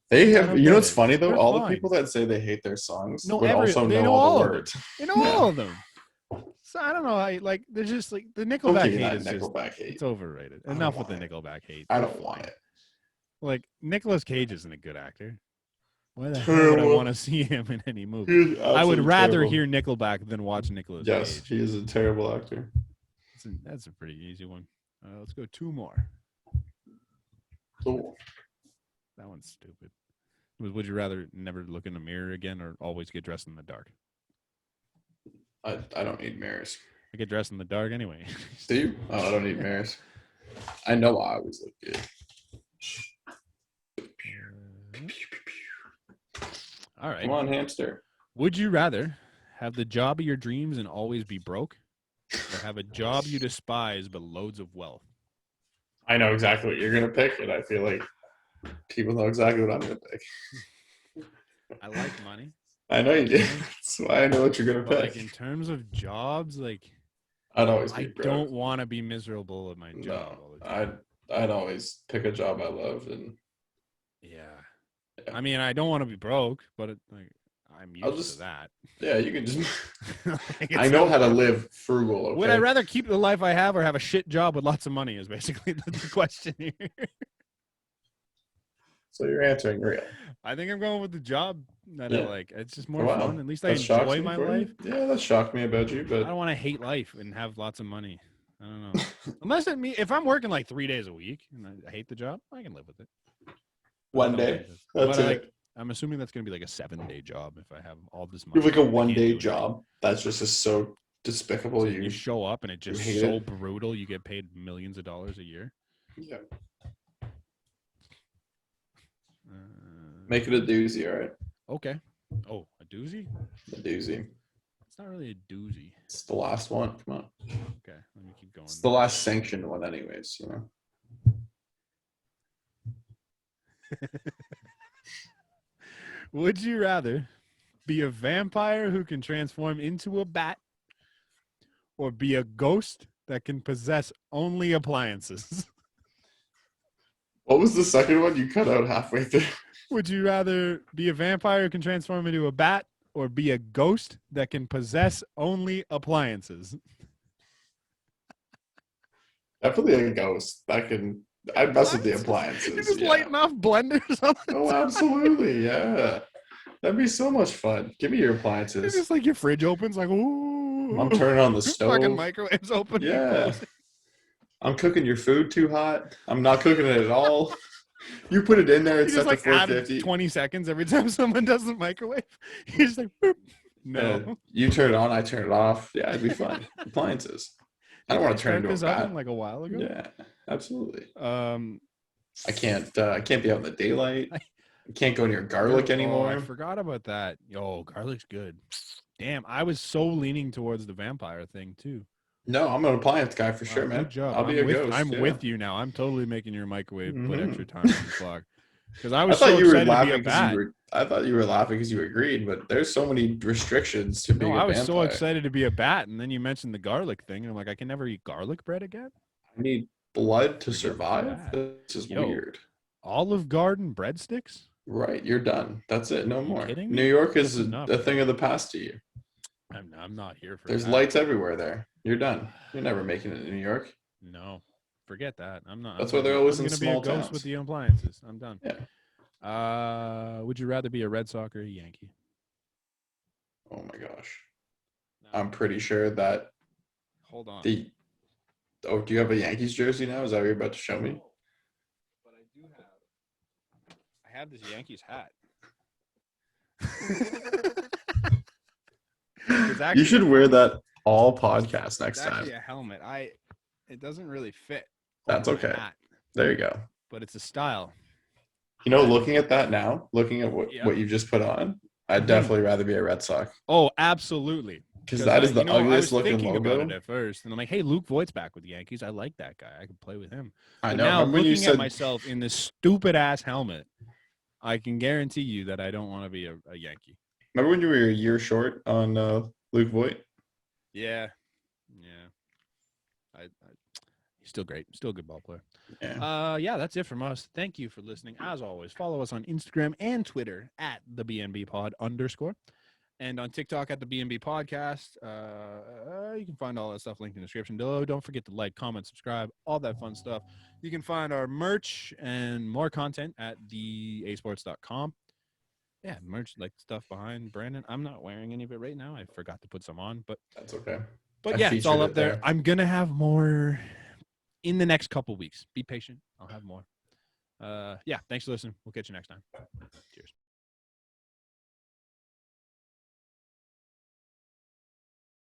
they have. You know what's funny though? All the people that say they hate their songs would also know all the words. They know all of them. So I don't know. They're just like the Nickelback hate is Nickelback hate. It's overrated. Enough with the Nickelback hate. I don't want it. Like Nicolas Cage isn't a good actor. Why the hell would I want to see him in any movie? I would rather hear Nickelback than watch Nicolas Cage. Yes, he is a terrible actor. That's a pretty easy one. Let's go 2 more. Cool. That one's stupid. Would you rather never look in a mirror again or always get dressed in the dark? I don't need mirrors. I get dressed in the dark anyway. Do you? Oh, I don't need mirrors. I know I always look good. All right. Come on, hamster. Would you rather have the job of your dreams and always be broke, or have a job you despise but loads of wealth? I know exactly what you're going to pick, and I feel like people know exactly what I'm going to pick. I like money. I know you do. That's why I know what you're going to pick. Like in terms of jobs, like I'd always be broke. Don't want to be miserable at my job all the time. I'd always pick a job I love, and yeah. I mean, I don't want to be broke, but I'm used to that. Yeah, you can just. Like, I know how to live frugal. Okay? Would I rather keep the life I have or have a shit job with lots of money? Is basically the question here. So you're answering real. I think I'm going with the job that I like. It's just more fun. At least I That shocks enjoy me my for life. you. Yeah, that shocked me about you, but I don't want to hate life and have lots of money. I don't know. Unless if I'm working like 3 days a week and I hate the job, I can live with it. one day. That's it. I'm assuming that's going to be like a 7-day job if I have all this You money. have like a 1-day job. That's just so despicable. So you show up and it's just so brutal. You get paid millions of dollars a year. Yeah. Make it a doozy, all right? Okay. Oh, a doozy? A doozy. It's not really a doozy. It's the last one. Come on. Okay, let me keep going. It's the last sanctioned one, anyways. You know. Would you rather be a vampire who can transform into a bat or be a ghost that can possess only appliances? What was the second one? You cut out halfway through. Would you rather be a vampire who can transform into a bat or be a ghost that can possess only appliances? Definitely a ghost that can. I'd mess with the appliances. You just lighting off blenders on the Oh, absolutely. Yeah. That'd be so much fun. Give me your appliances. It's just like your fridge opens, like, ooh. I'm turning on the stove. Fucking microwaves open. Yeah. I'm cooking your food too hot. I'm not cooking it at all. You put it in there, it's set to 450. 20 seconds every time someone does the microwave. You're just like, boop. No. You turn it on, I turn it off. Yeah, it'd be fun. Appliances. I don't want to turn into a bat. Like a while ago. Yeah, absolutely. I can't be out in the daylight. I can't go near garlic anymore. I forgot about that. Yo, garlic's good. Damn, I was so leaning towards the vampire thing too. No, I'm an appliance guy for sure, man. Good job. I'll be a ghost. I'm with you now. I'm totally making your microwave put extra time on the clock. Because I was so excited to be a bat. I thought you were laughing because you agreed, but there's so many restrictions to being a vampire. I was so excited to be a bat, and then you mentioned the garlic thing, and I'm like, I can never eat garlic bread again? I need blood to survive? This is weird. Olive Garden breadsticks? Right, you're done. That's it. No more. Kidding? New York is a thing of the past to you. I'm not here for There's lights everywhere there. You're done. You're never making it in New York. No. Forget that. I'm not. That's why they're always in small towns. I'm going to be a ghost with the appliances. I'm done. Yeah. Would you rather be a Red Sox or a Yankee? Oh my gosh. No. I'm pretty sure that. Hold on. Do you have a Yankees jersey now? Is that what you're about to show me? But I do have. I have this Yankees hat. You should wear that all podcast next time. It's actually a helmet. It doesn't really fit. That's okay. There you go. But it's a style. You know, looking at that now, looking at what you just put on, I'd definitely rather be a Red Sox. Oh, absolutely. Because that is the ugliest looking logo. I was thinking about it at first, and I'm like, hey, Luke Voigt's back with the Yankees. I like that guy. I can play with him. I know. Now, looking at myself in this stupid-ass helmet, I can guarantee you that I don't want to be a Yankee. Remember when you were a year short on Luke Voigt? Yeah. He's still great. Still a good ball player. Yeah. That's it from us. Thank you for listening. As always, follow us on Instagram and Twitter at the BnB pod _ and on TikTok at the BnB podcast. You can find all that stuff linked in the description below. Don't forget to like, comment, subscribe, all that fun stuff. You can find our merch and more content at theasports.com. Yeah, merch, like stuff behind Brandon. I'm not wearing any of it right now. I forgot to put some on, but that's okay. But yeah, it's all up there. I'm gonna have more in the next couple weeks. Be patient. I'll have more. Thanks for listening. We'll catch you next time. Cheers.